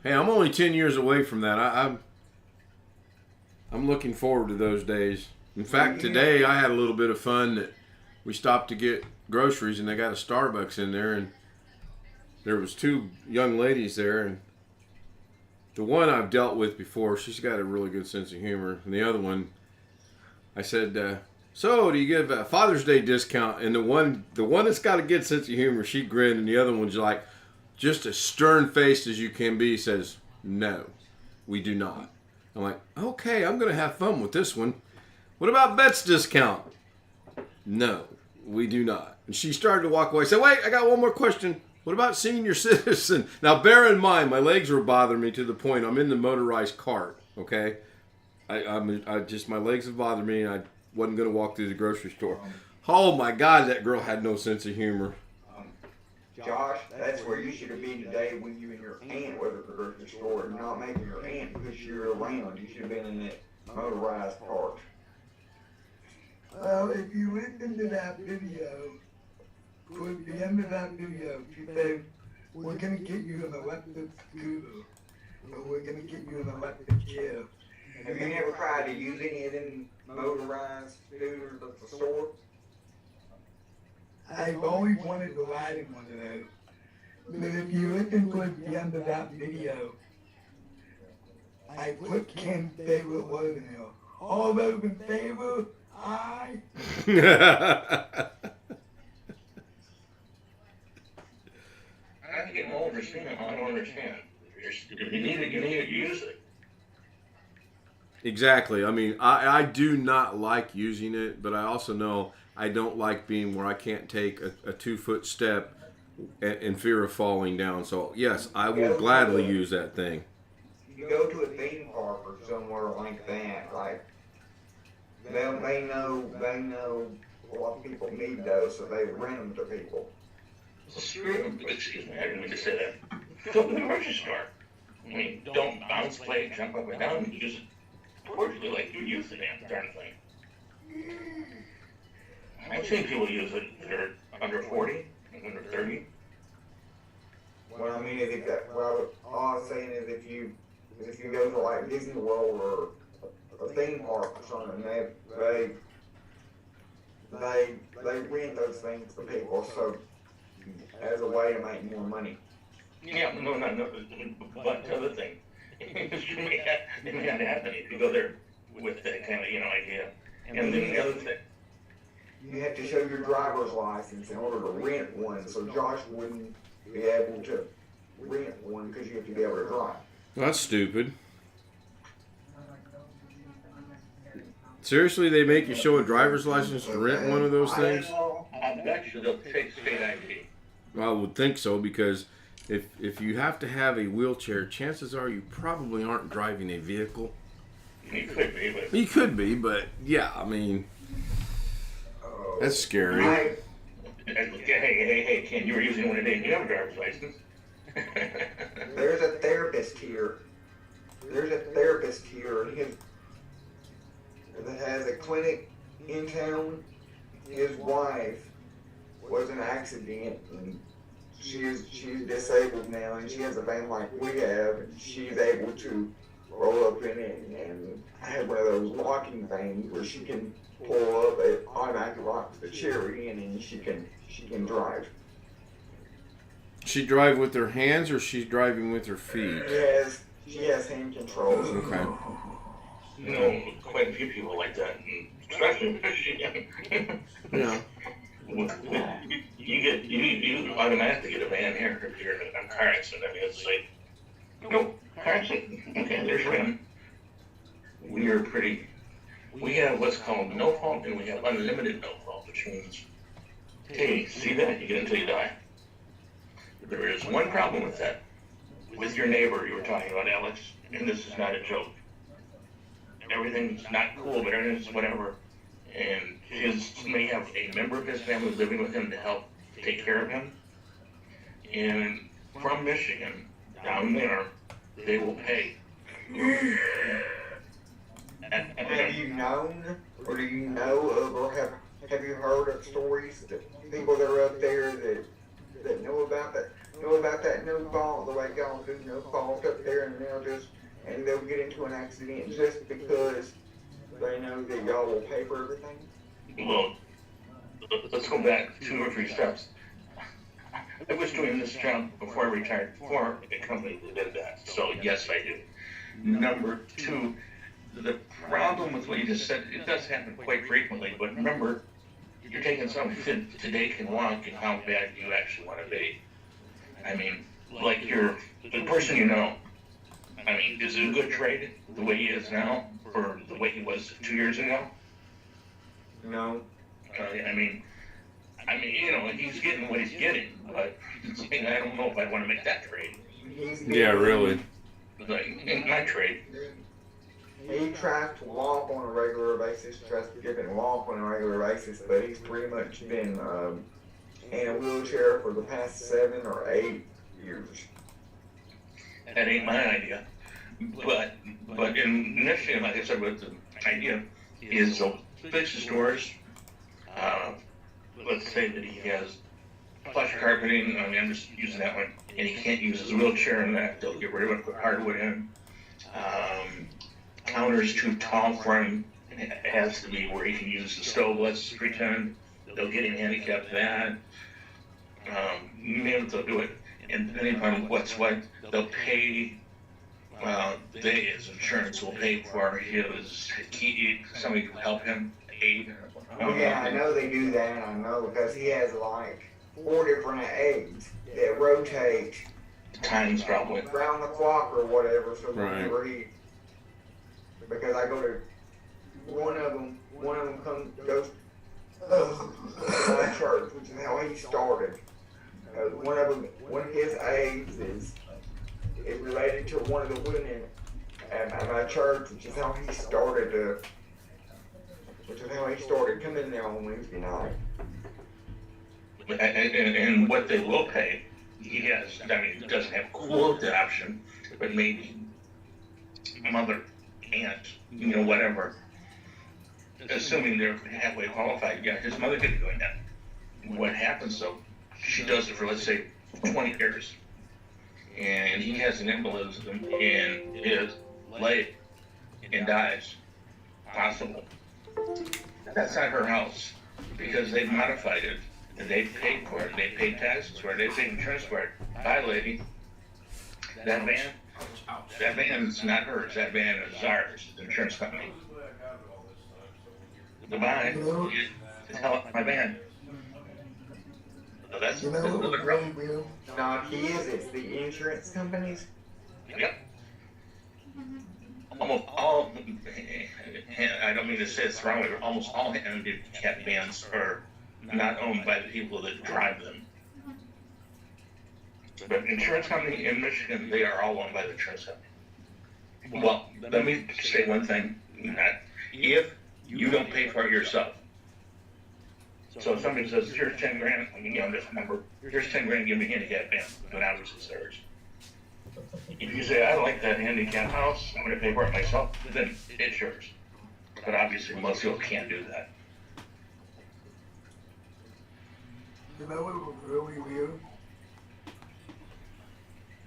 Hey, I'm only 10 years away from that. I'm looking forward to those days. In fact, today I had a little bit of fun that we stopped to get groceries, and they got a Starbucks in there, and there was two young ladies there, and the one I've dealt with before, she's got a really good sense of humor, and the other one, I said, so do you give a Father's Day discount? And the one that's got a good sense of humor, she grinned, and the other one's like, just as stern-faced as you can be, says, no, we do not. I'm like, okay, I'm going to have fun with this one. What about Bet's discount? No, we do not. And she started to walk away. I said, wait, I got one more question. What about senior citizen? Now, bear in mind, my legs were bothering me to the point I'm in the motorized cart, okay? My legs have bothered me, and I wasn't going to walk through the grocery store. Oh, my God, that girl had no sense of humor. Josh, that's where you should have been today when you and your aunt were at the grocery store and not making your aunt push you around. You should have been in that motorized cart. Well, if you listen to that video, towards the end of that video, she said, we're going to get you an electric scooter, or we're going to get you an electric chair. Have you never tried to use any of them motorized scooters at the store? I've always wanted to ride in one of those. But if you listen towards the end of that video, I put Ken's favorite word in there. All those in favor, aye. I'm getting older, I don't understand. If you need it, use it. Exactly. I mean, I do not like using it, but I also know I don't like being where I can't take a 2-foot step in fear of falling down. So, yes, I will gladly use that thing. You go to a theme park or somewhere like that, like They know what people need those, so they rent them to people. Excuse me, I didn't mean to say that. Go to the grocery store. I mean, don't bounce, play, jump up and down, use it cordially like you use the damn darn thing. I've seen people use it that are under 40, under 30. What I mean is, all I'm saying is if you go to like Disney World or a theme park or something, they rent those things to people, so as a way to make more money. Yeah, no, but the other thing, it may not happen if you go there with that kind of, idea. And then the other thing, You have to show your driver's license in order to rent one, so Josh wouldn't be able to rent one because you have to be able to drive. That's stupid. Seriously, they make you show a driver's license to rent one of those things? I bet you they'll take state ID. Well, I would think so, because if you have to have a wheelchair, chances are you probably aren't driving a vehicle. You could be, but... You could be, but yeah, I mean, that's scary. Hey, Ken, you were using one today and you have a driver's license. There's a therapist here. That has a clinic in town. His wife was in an accident, and she's disabled now, and she has a van like we have, and she's able to roll up in it and have one of those locking things where she can pull up, it automatically locks the chair in, and she can drive. She drive with her hands, or she's driving with her feet? She has hand controls. Okay. You know, quite a few people like that, especially in Michigan. Yeah. You automatically get a van here if you're in a car accident. I mean, it's like, nope, car accident. Okay, there's your van. We have what's called no fault, and we have unlimited no fault, which means, hey, see that? You get until you die. There is one problem with that. With your neighbor you were talking about, Alex, and this is not a joke. Everything's not cool, but everything's whatever. And he may have a member of his family living with him to help take care of him. And from Michigan, down there, they will pay. Have you known, or do you know of, or have you heard of stories that people that are up there that know about that no fault, the way y'all do no fault up there, and they'll get into an accident just because they know that y'all will pay for everything? Well, let's go back 2 or 3 steps. I was doing this job before I retired for a company that did that, so yes, I do. Number 2, the problem with what you just said, it does happen quite frequently, but remember, you're taking somebody that today can walk, and how bad do you actually want to be? I mean, like the person you know, I mean, is it a good trade the way he is now for the way he was 2 years ago? No. I mean, he's getting what he's getting, but I don't know if I want to make that trade. Yeah, really. Like, in my trade. He tries to walk on a regular basis, tries to get him walk on a regular basis, but he's pretty much been in a wheelchair for the past 7 or 8 years. That ain't my idea. But in Michigan, like I said, what the idea is they'll fix his doors. Let's say that he has plush carpeting, I mean, I'm just using that one, and he can't use his wheelchair in that, they'll get rid of it, put hardwood in. Counter's too tall for him, it has to be where he can use the stove, let's pretend. They'll get him handicapped that. Maybe they'll do it, and depending upon what's what, they'll pay, his insurance will pay for his key, somebody to help him, aid. Yeah, I know they do that, I know, because he has like 4 different aides that rotate Times probably. around the clock or whatever, so Right. whenever because I go to one of them goes to my church, which is how he started. One of his aides is related to one of the women at my church, which is how he started until he started coming there on Wednesday night. And what they will pay, he has, I mean, he doesn't have quote option, but maybe mother, aunt, you know, whatever. Assuming they're halfway qualified, yeah, his mother could be doing that. What happens though, she does it for, let's say, 20 years. And he has an embolism in his leg and dies. Possible. That's not her house because they modified it and they paid for it. They paid taxes for it. They paid insurance for it. Hi, lady. That van is not hers. That van is ours, the insurance company. Goodbye. Tell my van. So that's another problem. No, he is. It's the insurance companies. Yep. Almost all, I don't mean to say it's wrong, but almost all handicap vans are not owned by the people that drive them. But insurance company in Michigan, they are all owned by the insurance company. Well, let me say one thing. If you don't pay for it yourself, so if somebody says, here's 10 grand, I mean, you know, this number, here's 10 grand, give me a handicap van, then obviously it's theirs. If you say, I like that handicap house, I'm gonna pay for it myself, then it's yours. But obviously, most people can't do that. You know what was really weird?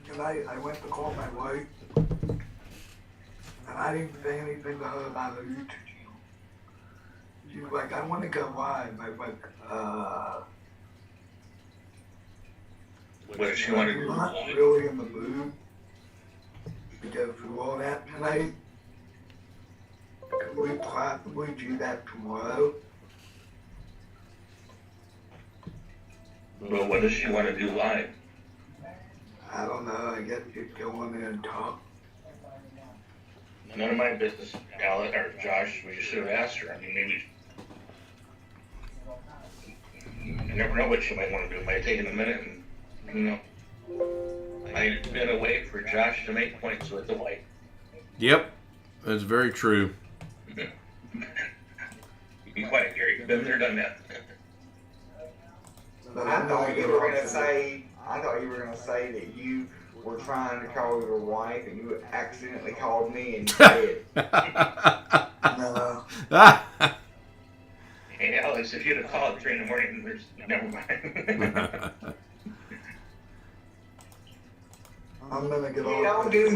Because I went to call my wife, and I didn't say anything to her about the YouTube channel. She was like, I want to go live. I was like, What does she wanna I'm do? not really in the mood to go through all that tonight. Could we possibly do that tomorrow? But what does she wanna do live? I don't know, I guess just go on there and talk. None of my business, Alex, or Josh, we should have asked her, I mean, maybe. You never know what she might wanna do, it might take a minute and, you know. I've been away for Josh to make points with the wife. Yep, that's very true. Be quiet, Gary, been there, done that. But I thought you were gonna also- say. I thought you were gonna say that you were trying to call your wife and you accidentally called me instead. No. Hey, Alex, if you'd have called at 3 in the morning, there's, never mind. I'm gonna get He off. don't do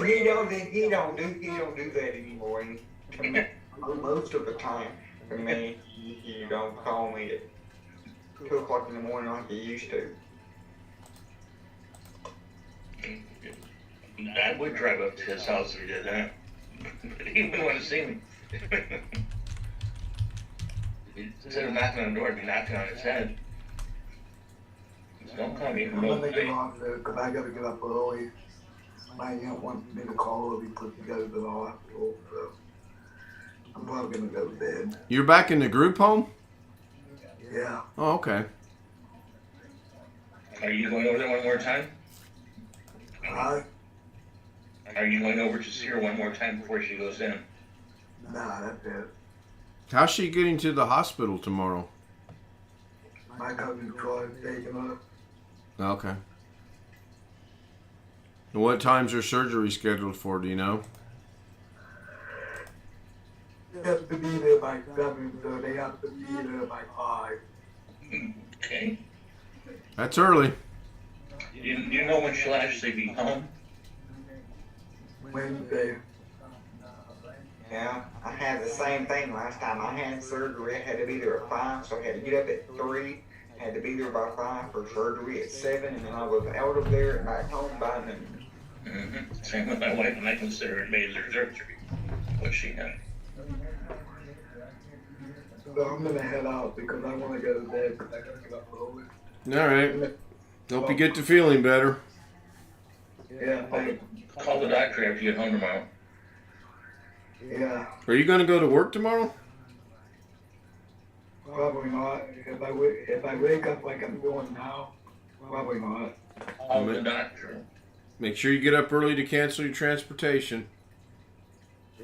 that anymore. And to me, most of the time, to me, you don't call me at 2 o'clock in the morning like you used to. I would drive up to his house if he did that. He wouldn't want to see me. Instead of knocking on the door, I'd be knocking on his head. Don't call me. I'm gonna get off there because I gotta get up early. My aunt wants me to call her because she goes to the hospital, so I'm probably gonna go to bed. You're back in the group home? Yeah. Oh, okay. Are you going over there one more time? Hi. Are you going over to see her one more time before she goes in? Nah, that's it. How's she getting to the hospital tomorrow? My cousin Troy's taking her. Okay. And what time's her surgery scheduled for, do you know? They have to be there by 7, so they have to be there by 5. Okay. That's early. You know when she'll actually be home? Wednesday. Yeah, I had the same thing last time. I had surgery. I had to be there at 5, so I had to get up at 3. Had to be there by 5 for surgery at 7, and then I was out of there and back home by noon. Mm-hmm. Same with my wife, and I consider it major surgery. What she had. So I'm gonna head out because I want to go to bed because I gotta get up early. All right. Hope you get to feeling better. Yeah, thanks. Call the doctor after you get home tomorrow. Yeah, Are you going to go to work tomorrow? probably not. If I wake up like I'm doing now, probably not. Call the doctor. Make sure you get up early to cancel your transportation.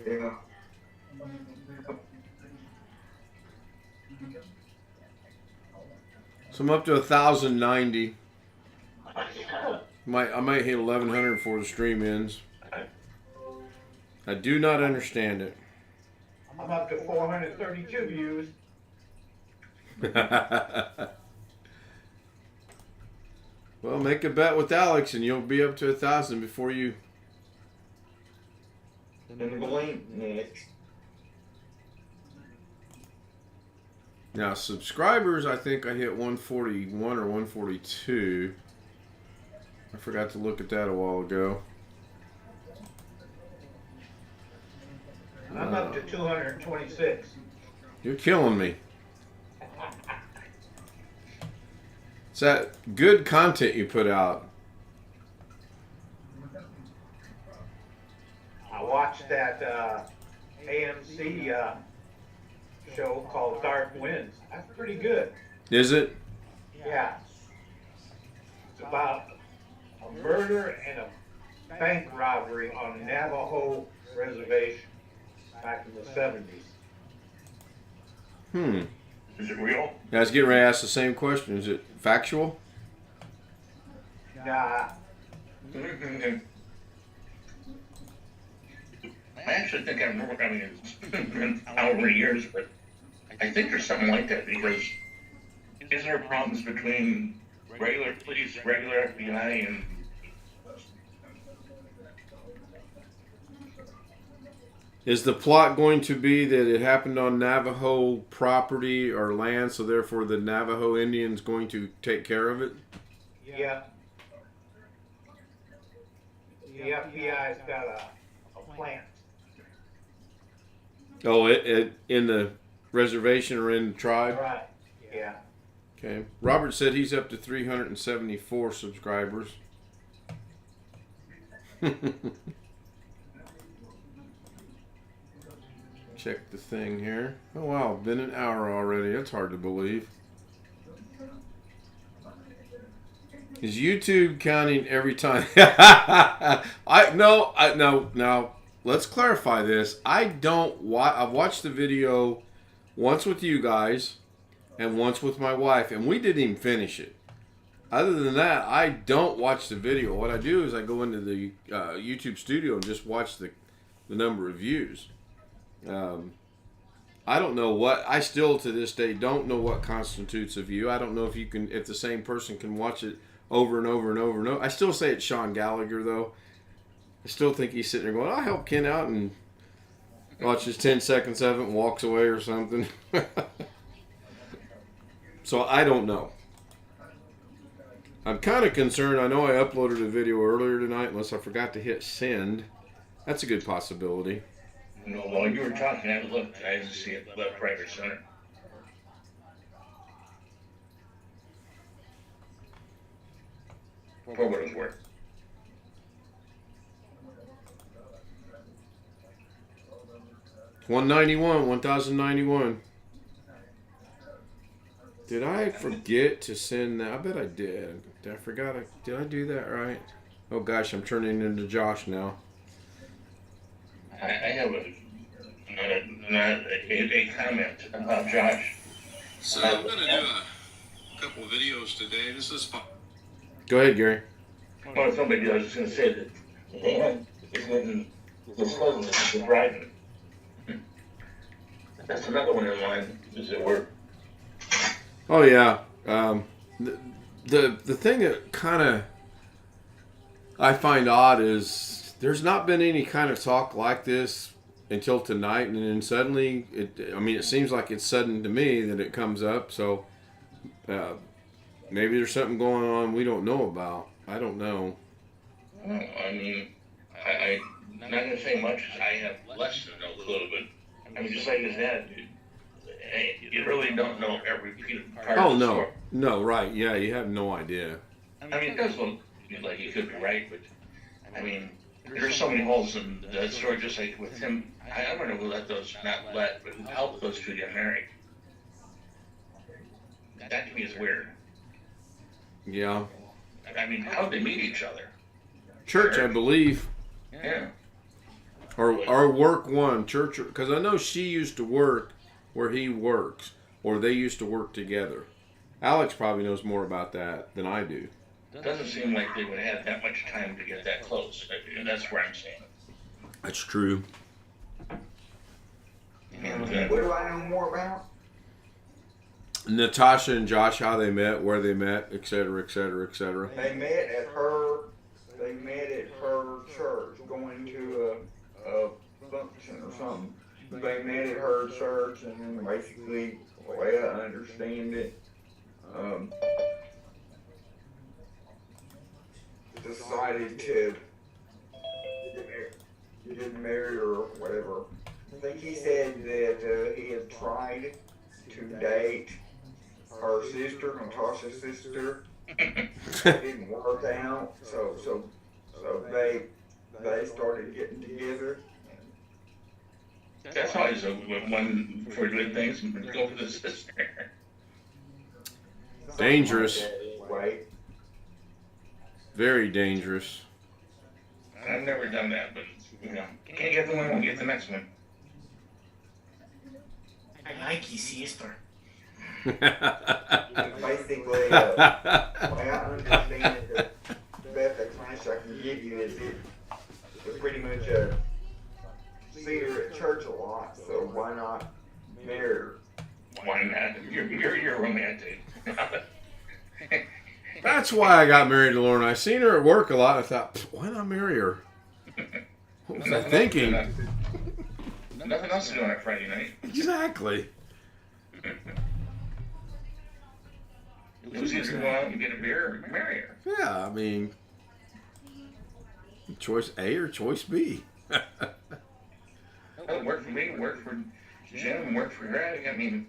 Yeah. So I'm up to 1,090. I might hit 1,100 before the stream ends. I do not understand it. I'm up to 432 views. Well, make a bet with Alex, and you'll be up to 1,000 before you. In the blink next. Now, subscribers, I think I hit 141 or 142. I forgot to look at that a while ago. I'm up to 226. You're killing me. It's that good content you put out. I watched that AMC show called Dark Winds. That's pretty good. Is it? Yeah. It's about a murder and a bank robbery on the Navajo reservation back in the 70s. Is it real? I was getting ready to ask the same question. Is it factual? Nah, I actually think I remember, I mean, it's been over years, but I think there's something like that because is there problems between regular police, regular FBI, and Is the plot going to be that it happened on Navajo property or land, so therefore the Navajo Indians going to take care of it? yeah. The FBI's got a plant. Oh, it in the reservation or in the tribe? Right, yeah. Okay. Robert said he's up to 374 subscribers. Check the thing here. Oh wow, been an hour already. That's hard to believe. Is YouTube counting every time? No. Let's clarify this. I've watched the video once with you guys and once with my wife, and we didn't even finish it. Other than that, I don't watch the video. What I do is I go into the YouTube studio and just watch the number of views. I don't know what. I still to this day don't know what constitutes a view. I don't know if the same person can watch it over and over and over and over. I still say it's Sean Gallagher though. I still think he's sitting there going, "I'll help Ken out," and watches 10 seconds of it and walks away or something. So I don't know. I'm kind of concerned. I know I uploaded a video earlier tonight, unless I forgot to hit send. That's a good possibility. you know, while you were talking, I looked, I didn't see it left, right, or center. For what it's worth. It's 191, 1091. Did I forget to send that? I bet I did. Did I do that right? Oh gosh, I'm turning into Josh now. I have a comment about Josh. So I'm going to do a couple videos today. This is fun. Go ahead, Gary. Well, it's no big deal. I was just going to say that Dan is getting his cousin is driving. That's another one in line. Is it work? Oh yeah. The thing that kind of I find odd is there's not been any kind of talk like this until tonight, and then suddenly it seems like it's sudden to me that it comes up. So maybe there's something going on we don't know about. I don't know. Well, I mean, I'm not going to say much because I have less than no clue, but I mean, just like his dad, you really don't know every part Oh of the no, story. no, right? Yeah, you have no idea. I mean, it does look like he could be right, but I mean, there's so many holes in the story. Just like with him, I don't know who who helped those two get married. That to me is weird. Yeah, I mean, how did they meet each other? church, I believe, Yeah. or work one church, because I know she used to work where he works, or they used to work together. Alex probably knows more about that than I do. Doesn't seem like they would have that much time to get that close. And that's where I'm saying. That's true. And, What do I know more about? Natasha and Josh, how they met, where they met, et cetera, et cetera, et cetera. They met at her church, going to a function or something. They met at her church, and then basically, the way I understand it, decided to get married or whatever. I think he said that he had tried to date her sister, Natasha's sister. It didn't work out, so they started getting together. that's always one for good things. Go for the sister. Dangerous. Right? Very dangerous. I've never done that, but can't get the one, won't get the next one. I like his sister. Basically, the way I understand it, the best explanation I can give you is it was pretty much see her at church a lot, so why not marry her? Why not? You're romantic. That's why I got married to Lauren. I seen her at work a lot. I thought, why not marry her? What was I thinking? Nothing else to do on a Friday night. Exactly. It was either go out and get a beer or marry her. Yeah, I mean, choice A or choice B. It worked for me, it worked for Jim, it worked for Greg. I mean,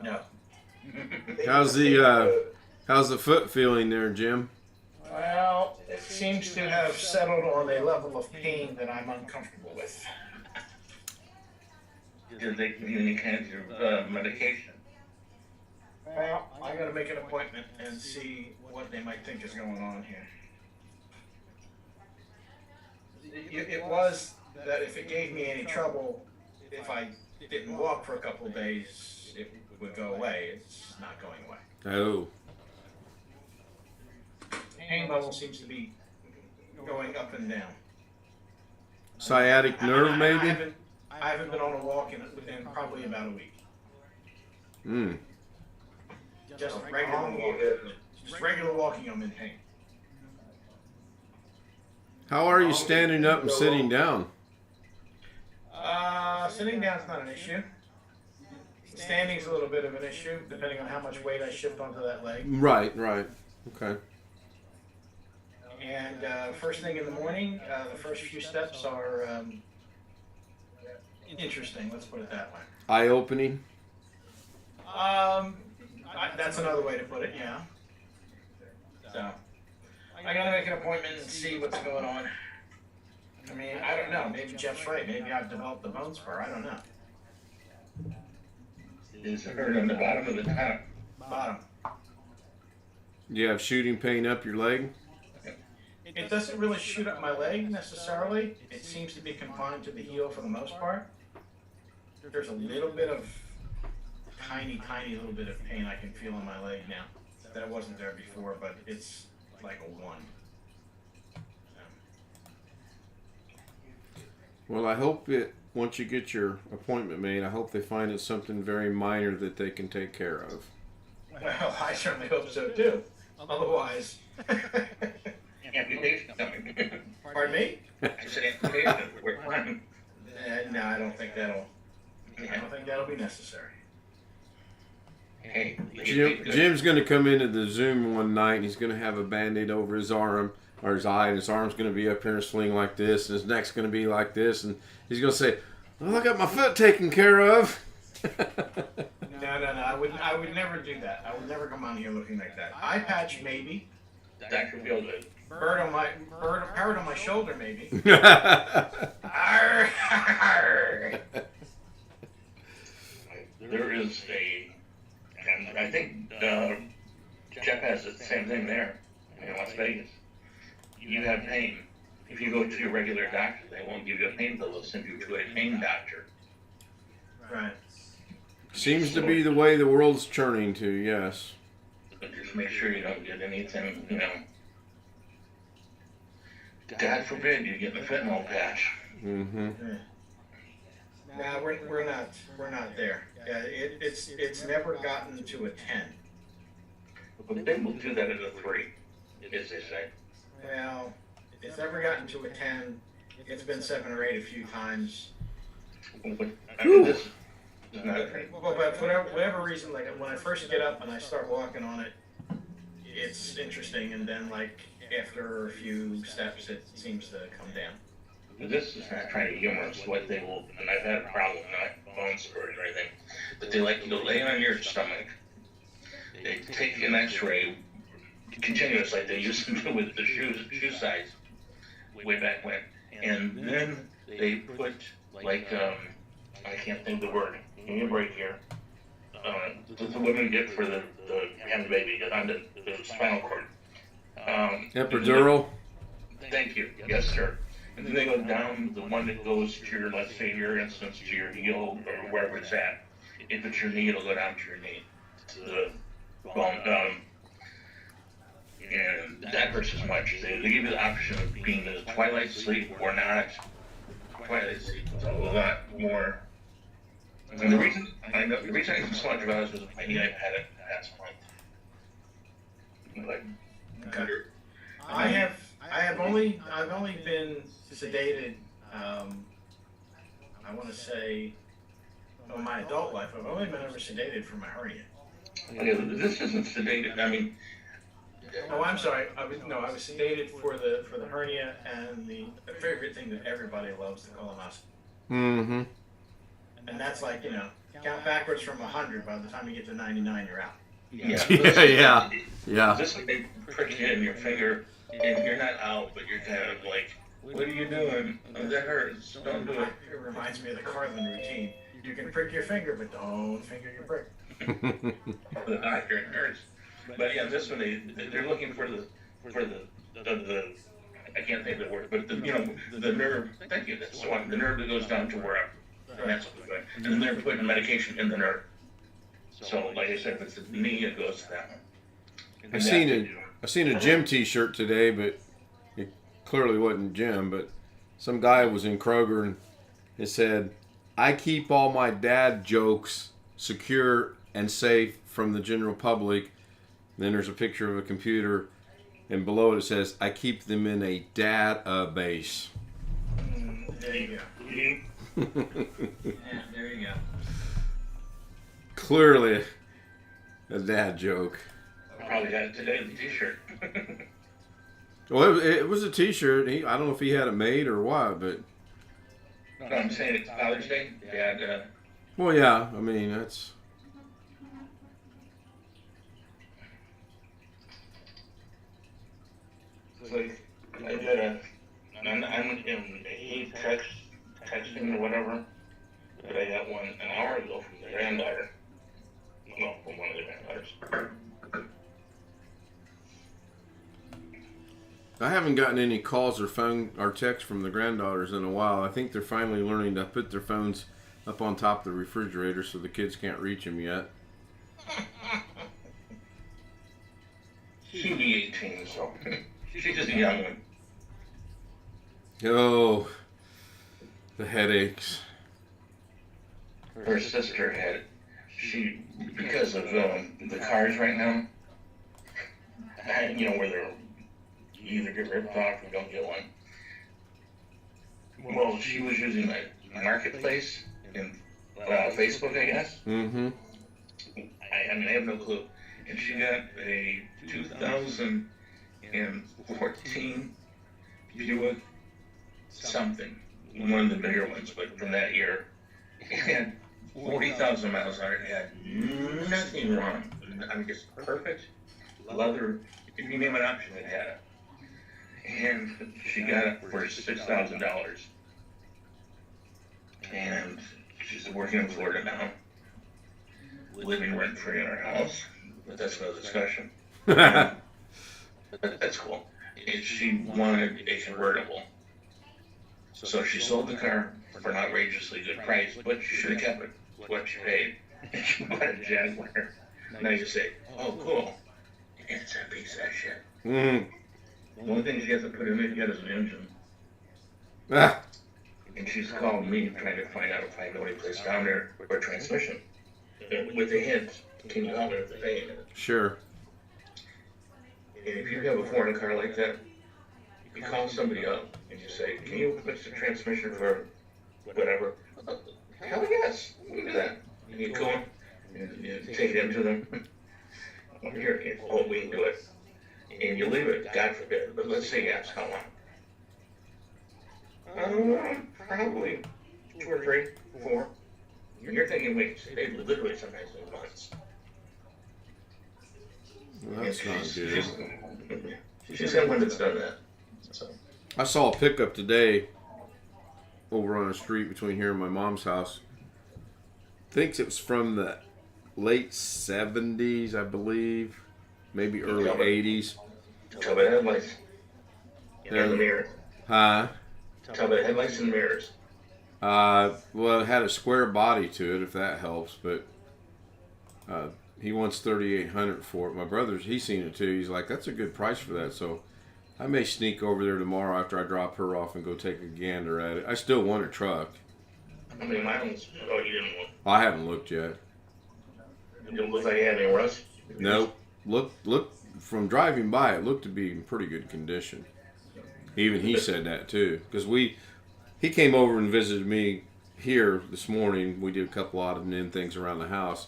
No. How's the foot feeling there, Jim? Well, it seems to have settled on a level of pain that I'm uncomfortable with. did they give you any kind of medication? Well, I gotta make an appointment and see what they might think is going on here. It was that if it gave me any trouble, if I didn't walk for a couple of days, it would go away. It's not going away. Oh, Pain level seems to be going up and down. sciatic nerve, I maybe? haven't been on a walk in probably about a week. Just regular walking. Just regular walking, I'm in pain. How are you standing up and sitting down? Sitting down's not an issue. Standing's a little bit of an issue, depending on how much weight I shift onto that leg. Right. Okay. And first thing in the morning, the first few steps are interesting. Let's put it that way. Eye opening. That's another way to put it. Yeah. So I gotta make an appointment and see what's going on. I mean, I don't know. Maybe Jeff's right. Maybe I've developed the bone spur. I don't know. Is it hurt on the bottom of the top? Bottom. Do you have shooting pain up your leg? It doesn't really shoot up my leg necessarily. It seems to be confined to the heel for the most part. There's a little bit of tiny little bit of pain I can feel in my leg now. That wasn't there before, but it's like a 1. Well, I hope once you get your appointment made, I hope they find it something very minor that they can take care of. Well, I certainly hope so too. Otherwise, Amputation coming. pardon me? I said amputation. We're fine. No, I don't think that'll be necessary. Hey, Jim's going to come into the Zoom one night, and he's going to have a Band-Aid over his arm or his eye, and his arm's going to be up here and swing like this, and his neck's going to be like this, and he's going to say, "Well, I got my foot taken care of." No. I would never do that. I would never come on here looking like that. Eye patch maybe. That could feel good. Bird on my shoulder maybe. There is and I think Jeff has the same thing there in Las Vegas. You have pain. If you go to your regular doctor, they won't give you a pain pill. They'll send you to a pain doctor. Right. Seems to be the way the world's churning to, yes. But just make sure you don't get anything, you know. God forbid you get in a fentanyl patch. Mm-hmm. Nah, we're not there. Yeah, it's never gotten to a 10. But they will do that at a 3, as they say. Well, it's never gotten to a 10. It's been 7 or 8 a few times. But, I mean, this is not a thing. Well, but for whatever reason, like when I first get up and I start walking on it, it's interesting, and then like after a few steps, it seems to come down. This is not trying to be humorous. What they will, and I've had a problem, not bone spurs or anything, but they like you to lay on your stomach. They take an X-ray continuous, like they used to do with the shoe size way back when, and then they put like I can't think of the word. Give me a break here. The women get for the having the baby on the spinal cord. Epidural? Thank you. Yes, sir. And then they go down the one that goes to your, let's say, your instance, to your heel or wherever it's at. If it's your knee, it'll go down to your knee, to the bone. And that hurts as much. They give you the option of being in a twilight sleep or not. Twilight sleep is a lot more. And the reason I know so much about it is because my knee, I've had it past month. Like, Okay. I've only been sedated. I want to say, in my adult life, I've only been ever sedated for my hernia. okay, this isn't sedated. I mean, Oh, I'm sorry. I was sedated for the hernia and the favorite thing that everybody loves, the colonoscopy. Mm-hmm. And that's like, count backwards from 100. By the time you get to 99, you're out. Yeah. This is they prick you in your finger, and you're not out, but you're kind of like, what are you doing? Oh, that hurts. Don't do it. It reminds me of the Carlin routine. You can prick your finger, but don't finger your prick. The doctor hurts. But yeah, this one they're looking for the I can't think of the word, but the nerve. Thank you. That's the one. The nerve that goes down to wherever. And that's what they're doing. And then they're putting medication in the nerve. So, like I said, if it's the knee, it goes to that one. I seen a Jim T-shirt today, but it clearly wasn't Jim. But some guy was in Kroger and it said, "I keep all my dad jokes secure and safe from the general public." And then there's a picture of a computer, and below it says, "I keep them in a database." There you go. Yeah, there you go. Clearly a dad joke. Probably got it today in the T-shirt. Well, it was a T-shirt. I don't know if he had it made or what, but. No, I'm saying it's Father's Day. Dad. Well, yeah. I mean, that's. So I did I'm in he texting or whatever, but I got one an hour ago from the granddaughter. No, from one of the granddaughters. I haven't gotten any calls or phone or texts from the granddaughters in a while. I think they're finally learning to put their phones up on top of the refrigerator so the kids can't reach them yet. She'll be 18, so she's just a young one. Oh, the headaches. Her sister had because of the cars right now, where they're you either get ripped off or don't get one. Well, she was using a marketplace in Facebook, I guess. Mm-hmm. I have no clue. And she got a 2014 Buick something, one of the bigger ones, but from that year. It had 40,000 miles on it. It had nothing wrong. I mean, just perfect leather. If you name an option, it had it. And she got it for $6,000. And she's working in Florida now, living rent free in her house. But that's another discussion. But that's cool. And she wanted a convertible. So she sold the car for an outrageously good price, but she should have kept it. What she paid. and she bought a Jaguar. Now you say, oh, cool. It's a piece of shit. Mm. The only thing she hasn't put in it yet is an engine. Ah, And she's called me trying to find out if I know any place down there for a transmission. With a hint, can you help me with the pain? sure. And if you have a foreign car like that, you call somebody up and you say, can you fix the transmission for whatever? Hell yes, we do that. And you go and you take it into them. Here, oh, we can do it. And you leave it, God forbid, but let's say yes, how long? Probably 2 or 3, 4. You're thinking weeks. They literally sometimes in months. Well, that's not good. She's got one that's done that. So. I saw a pickup today over on a street between here and my mom's house. Thinks it was from the late 70s, I believe. Maybe early 80s. Tell me the headlights. And the mirror. Huh? Tell me the headlights and mirrors. Well, it had a square body to it, if that helps, but he wants $3,800 for it. My brother's, he's seen it too. He's like, that's a good price for that. So I may sneak over there tomorrow after I drop her off and go take a gander at it. I still want a truck. How many miles? Oh, you didn't want. I haven't looked yet. It didn't look like you had any rust. Nope. Look from driving by, it looked to be in pretty good condition. Even he said that too, because he came over and visited me here this morning. We did a couple odd and end things around the house,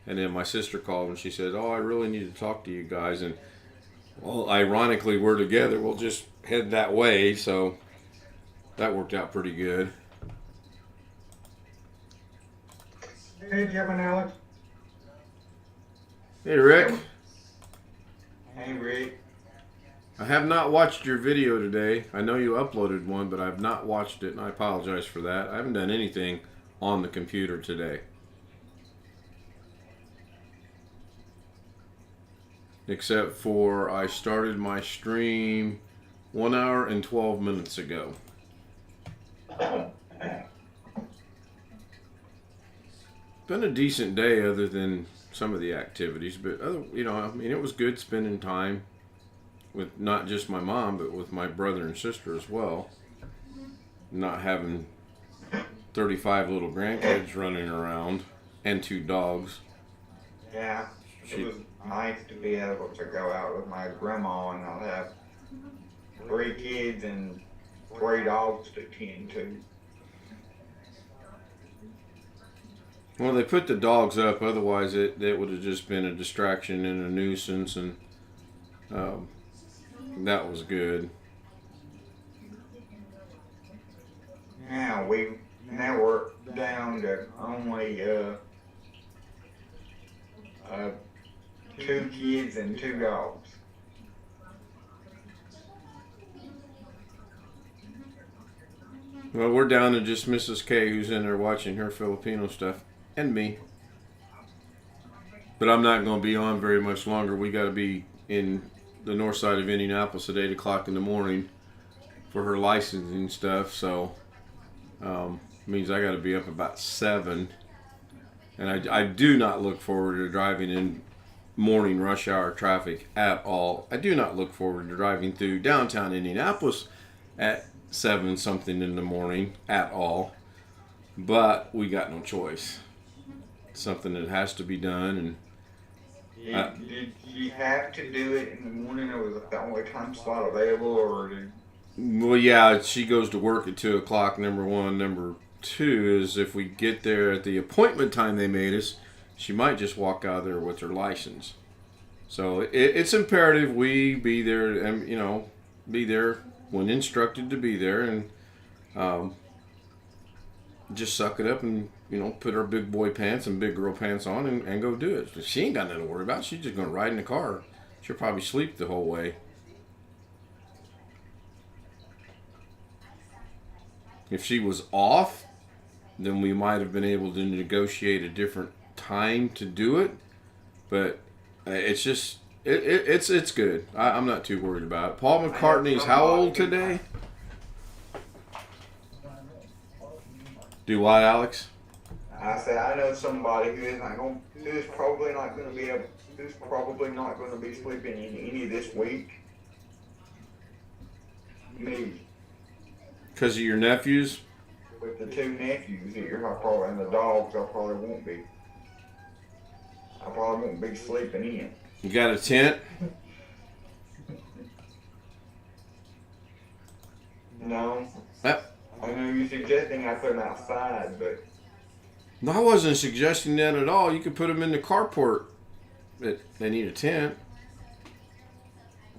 and then my sister called and she said, "Oh, I really need to talk to you guys." And well, ironically, we're together. We'll just head that way, so that worked out pretty good. Hey, Kevin, Alex. Hey, Rick. Hey, Rick. I have not watched your video today. I know you uploaded one, but I've not watched it, and I apologize for that. I haven't done anything on the computer today. Except for I started my stream 1 hour and 12 minutes ago. Been a decent day other than some of the activities, but I mean, it was good spending time with not just my mom, but with my brother and sister as well. Not having 35 little grandkids running around and 2 dogs. Yeah, it was nice to be able to go out with my grandma, and I'll have 3 kids and 3 dogs to tend to. Well, they put the dogs up, otherwise it would have just been a distraction and a nuisance, and that was good. Yeah, now we're down to only 2 kids and 2 dogs. Well, we're down to just Mrs. K, who's in there watching her Filipino stuff, and me. But I'm not going to be on very much longer. We got to be in the north side of Indianapolis at 8 o'clock in the morning for her licensing stuff, so means I got to be up about 7. And I do not look forward to driving in morning rush hour traffic at all. I do not look forward to driving through downtown Indianapolis at 7 something in the morning at all. But we got no choice. It's something that has to be done, and Did you have to do it in the morning, or was it the only time slot available, or did... Well, yeah, she goes to work at 2 o'clock, number one. Number two is if we get there at the appointment time they made us, she might just walk out of there with her license. So it's imperative we be there, and be there when instructed to be there, and just suck it up and put her big boy pants and big girl pants on and go do it. She ain't got nothing to worry about. She's just gonna ride in the car. She'll probably sleep the whole way. If she was off, then we might have been able to negotiate a different time to do it. But it's just it's good. I'm not too worried about it. Paul McCartney's how old today? Do what, Alex? I said, I know somebody who's probably not going to be sleeping in any this week. Me, Because of your nephews? with the two nephews here, and the dogs, I probably won't be. I probably won't be sleeping in. You got a tent? No. Yep. I know you're suggesting I put them outside, but No, I wasn't suggesting that at all. You could put them in the carport. But they need a tent.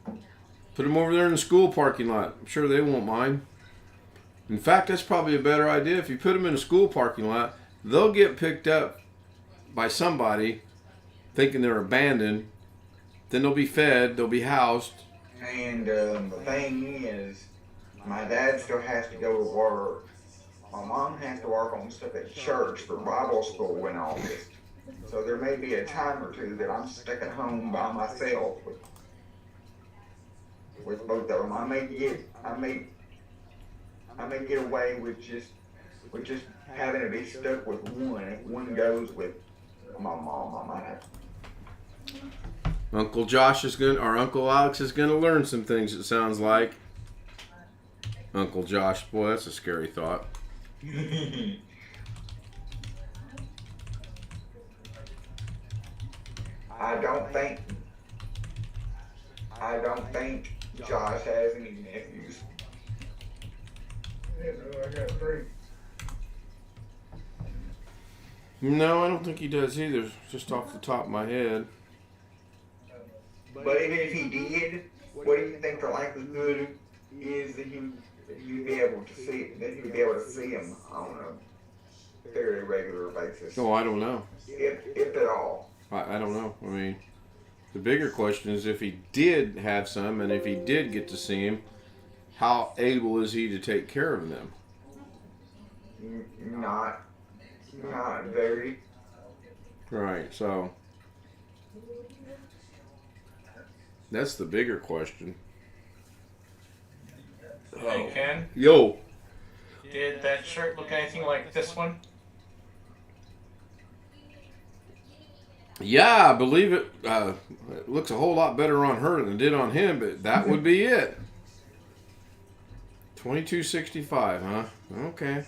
Put them over there in the school parking lot. I'm sure they won't mind. In fact, that's probably a better idea. If you put them in a school parking lot, they'll get picked up by somebody thinking they're abandoned. Then they'll be fed, they'll be housed. and the thing is, my dad still has to go to work. My mom has to work on stuff at church for Bible school in August. So there may be a time or two that I'm stuck at home by myself with both of them. I may get away with just having to be stuck with one. If one goes with my mom, I might have. Uncle Alex is gonna learn some things, it sounds like. Uncle Josh, boy, that's a scary thought. I don't think Josh has any nephews. Yeah, no, I got 3. No, I don't think he does either, just off the top of my head. But even if he did, what do you think the likelihood is that you'd be able to see him on a very regular basis? Oh, I don't know. If at all. I don't know. I mean, the bigger question is if he did have some, and if he did get to see him, how able is he to take care of them? Not very. Right, so that's the bigger question. Hey, Ken, Yo, did that shirt look anything like this one? yeah, I believe it. It looks a whole lot better on her than it did on him, but that would be it. 2265, huh? Okay.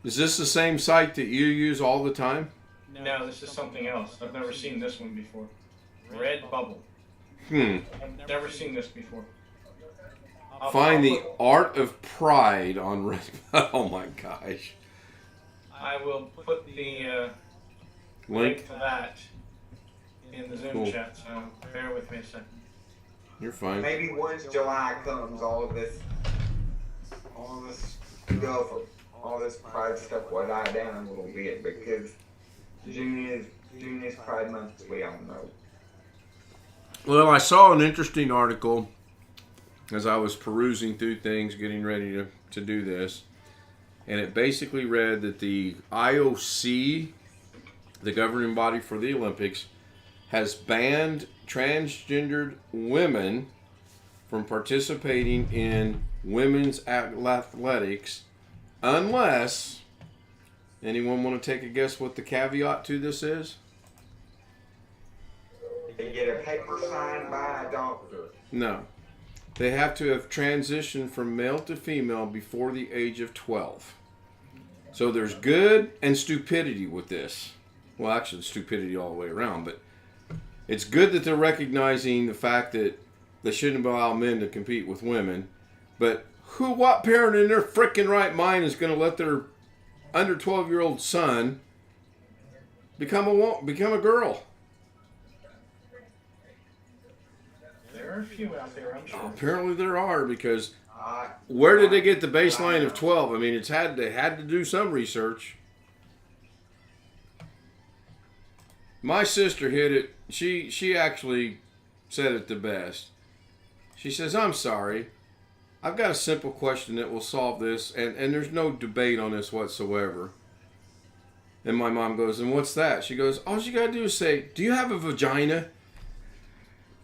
Is this the same site that you use all the time? No, this is something else. I've never seen this one before. Red Bubble. I've never seen this before. Find the art of pride on Red. Oh my gosh. I will put the Link. to that in the Zoom Cool. chat, so bear with me a second. You're fine. Maybe once July comes, all this stuff, all this pride stuff will die down a little bit because June is Pride Month, as we all know. Well, I saw an interesting article as I was perusing through things, getting ready to do this. And it basically read that the IOC, the governing body for the Olympics, has banned transgendered women from participating in women's athletics unless, anyone want to take a guess what the caveat to this is? They get a paper signed by a doctor. No. They have to have transitioned from male to female before the age of 12. So there's good and stupidity with this. Well, actually, stupidity all the way around, but it's good that they're recognizing the fact that they shouldn't allow men to compete with women. But what parent in their freaking right mind is going to let their under 12-year-old son become a girl? There are a few out there, I'm sure. Apparently there are, because where did they get the baseline of 12? I mean, they had to do some research. My sister hit it. She actually said it the best. She says, "I'm sorry. I've got a simple question that will solve this, and there's no debate on this whatsoever." And my mom goes, "And what's that?" She goes, "All you gotta do is say, 'Do you have a vagina?'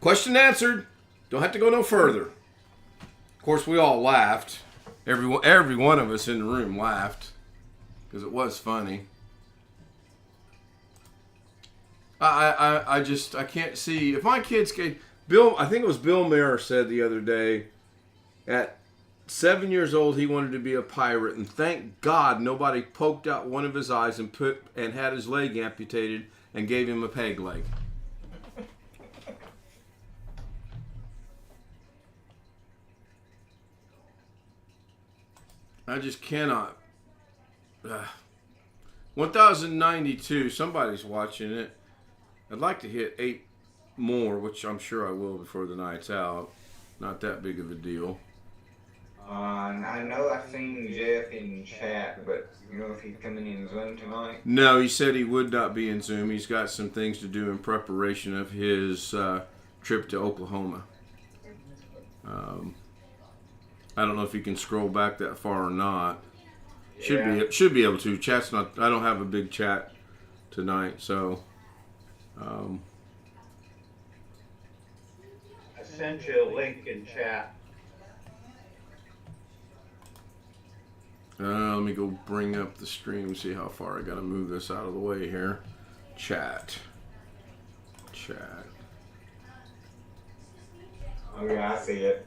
Question answered. Don't have to go no further." Of course, we all laughed. Every one of us in the room laughed. because it was funny. I can't see if my kids can. Bill, I think it was Bill Mayer said the other day, at 7 years old he wanted to be a pirate, and thank God nobody poked out one of his eyes and had his leg amputated and gave him a peg leg. I just cannot. 1092. Somebody's watching it. I'd like to hit 8 more, which I'm sure I will before the night's out. Not that big of a deal. I know I've seen Jeff in chat, but you know if he's coming in Zoom tonight? No, he said he would not be in Zoom. He's got some things to do in preparation of his trip to Oklahoma. I don't know if you can scroll back that far or not. Should be able to. Chat's not. I don't have a big chat tonight, so. I sent you a link in chat. Let me go bring up the stream. See how far I got to move this out of the way here. Chat. Oh yeah, I see it.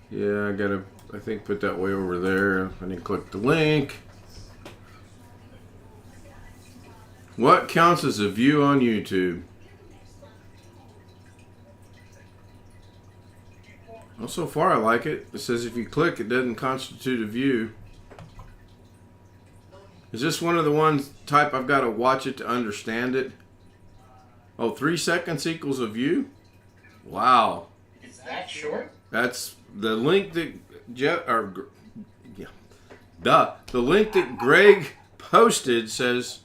Yeah, I gotta, I think, put that way over there. And then click the link. What counts as a view on YouTube? Well, so far I like it. It says if you click, it doesn't constitute a view. Is this one of the ones type I've got to watch it to understand it? Oh, 3 seconds equals a view? Wow. Is that short? That's the link that the link that Greg posted says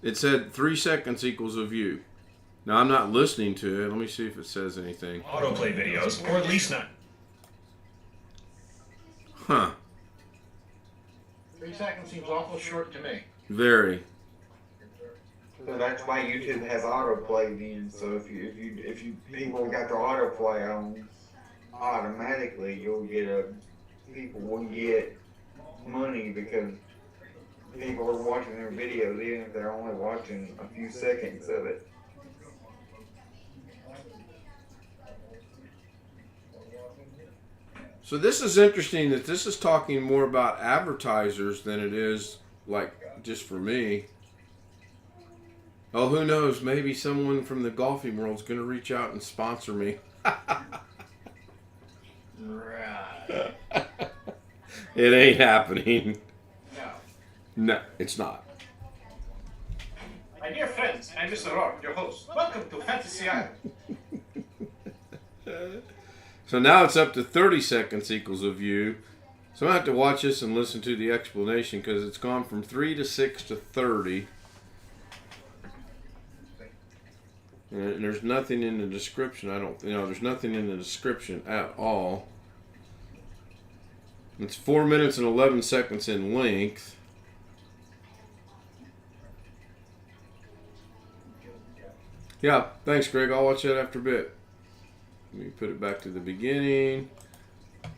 it said 3 seconds equals a view. Now I'm not listening to it. Let me see if it says anything. Autoplay videos, or at least not. Huh. 3 seconds seems awful short to me. Very. So that's why YouTube has autoplay then. So if you people got the autoplay on automatically, people will get money because people are watching their videos even if they're only watching a few seconds of it. So this is interesting that this is talking more about advertisers than it is like just for me. Oh, who knows? Maybe someone from the golfing world is going to reach out and sponsor me. Right. It ain't happening. No. No, it's not. My dear friends, I'm Mr. Rourke, your host. Welcome to Fantasy Island. So now it's up to 30 seconds equals a view. So I have to watch this and listen to the explanation because it's gone from 3 to 6 to 30. And there's nothing in the description. There's nothing in the description at all. It's 4 minutes and 11 seconds in length. Yeah, thanks, Greg. I'll watch that after a bit. Let me put it back to the beginning.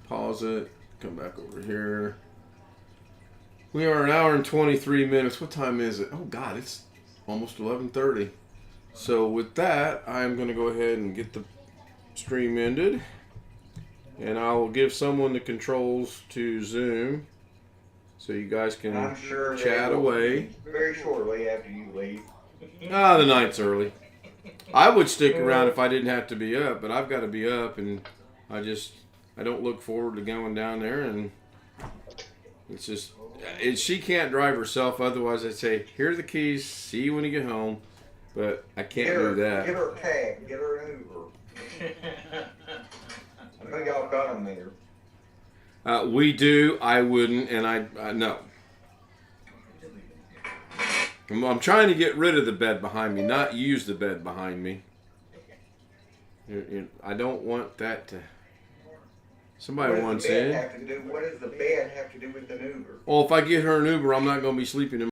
Pause it. Come back over here. We are 1 hour and 23 minutes. What time is it? Oh, God, it's almost 11:30. So with that, I'm going to go ahead and get the stream ended. And I will give someone the controls to Zoom so you guys can I'm sure chat away. Very shortly after you leave. The night's early. I would stick around if I didn't have to be up, but I've got to be up, and I don't look forward to going down there, and it's just, she can't drive herself, otherwise I'd say, here are the keys, see you when you get home, but I can't do that. Get her a cab, get her an Uber. I know y'all got them there. We do, I wouldn't, and I no. I'm trying to get rid of the bed behind me, not use the bed behind me. I don't want that to... Somebody wants in. What does the bed have to do with an Uber? Well, if I get her an Uber, I'm not going to be sleeping in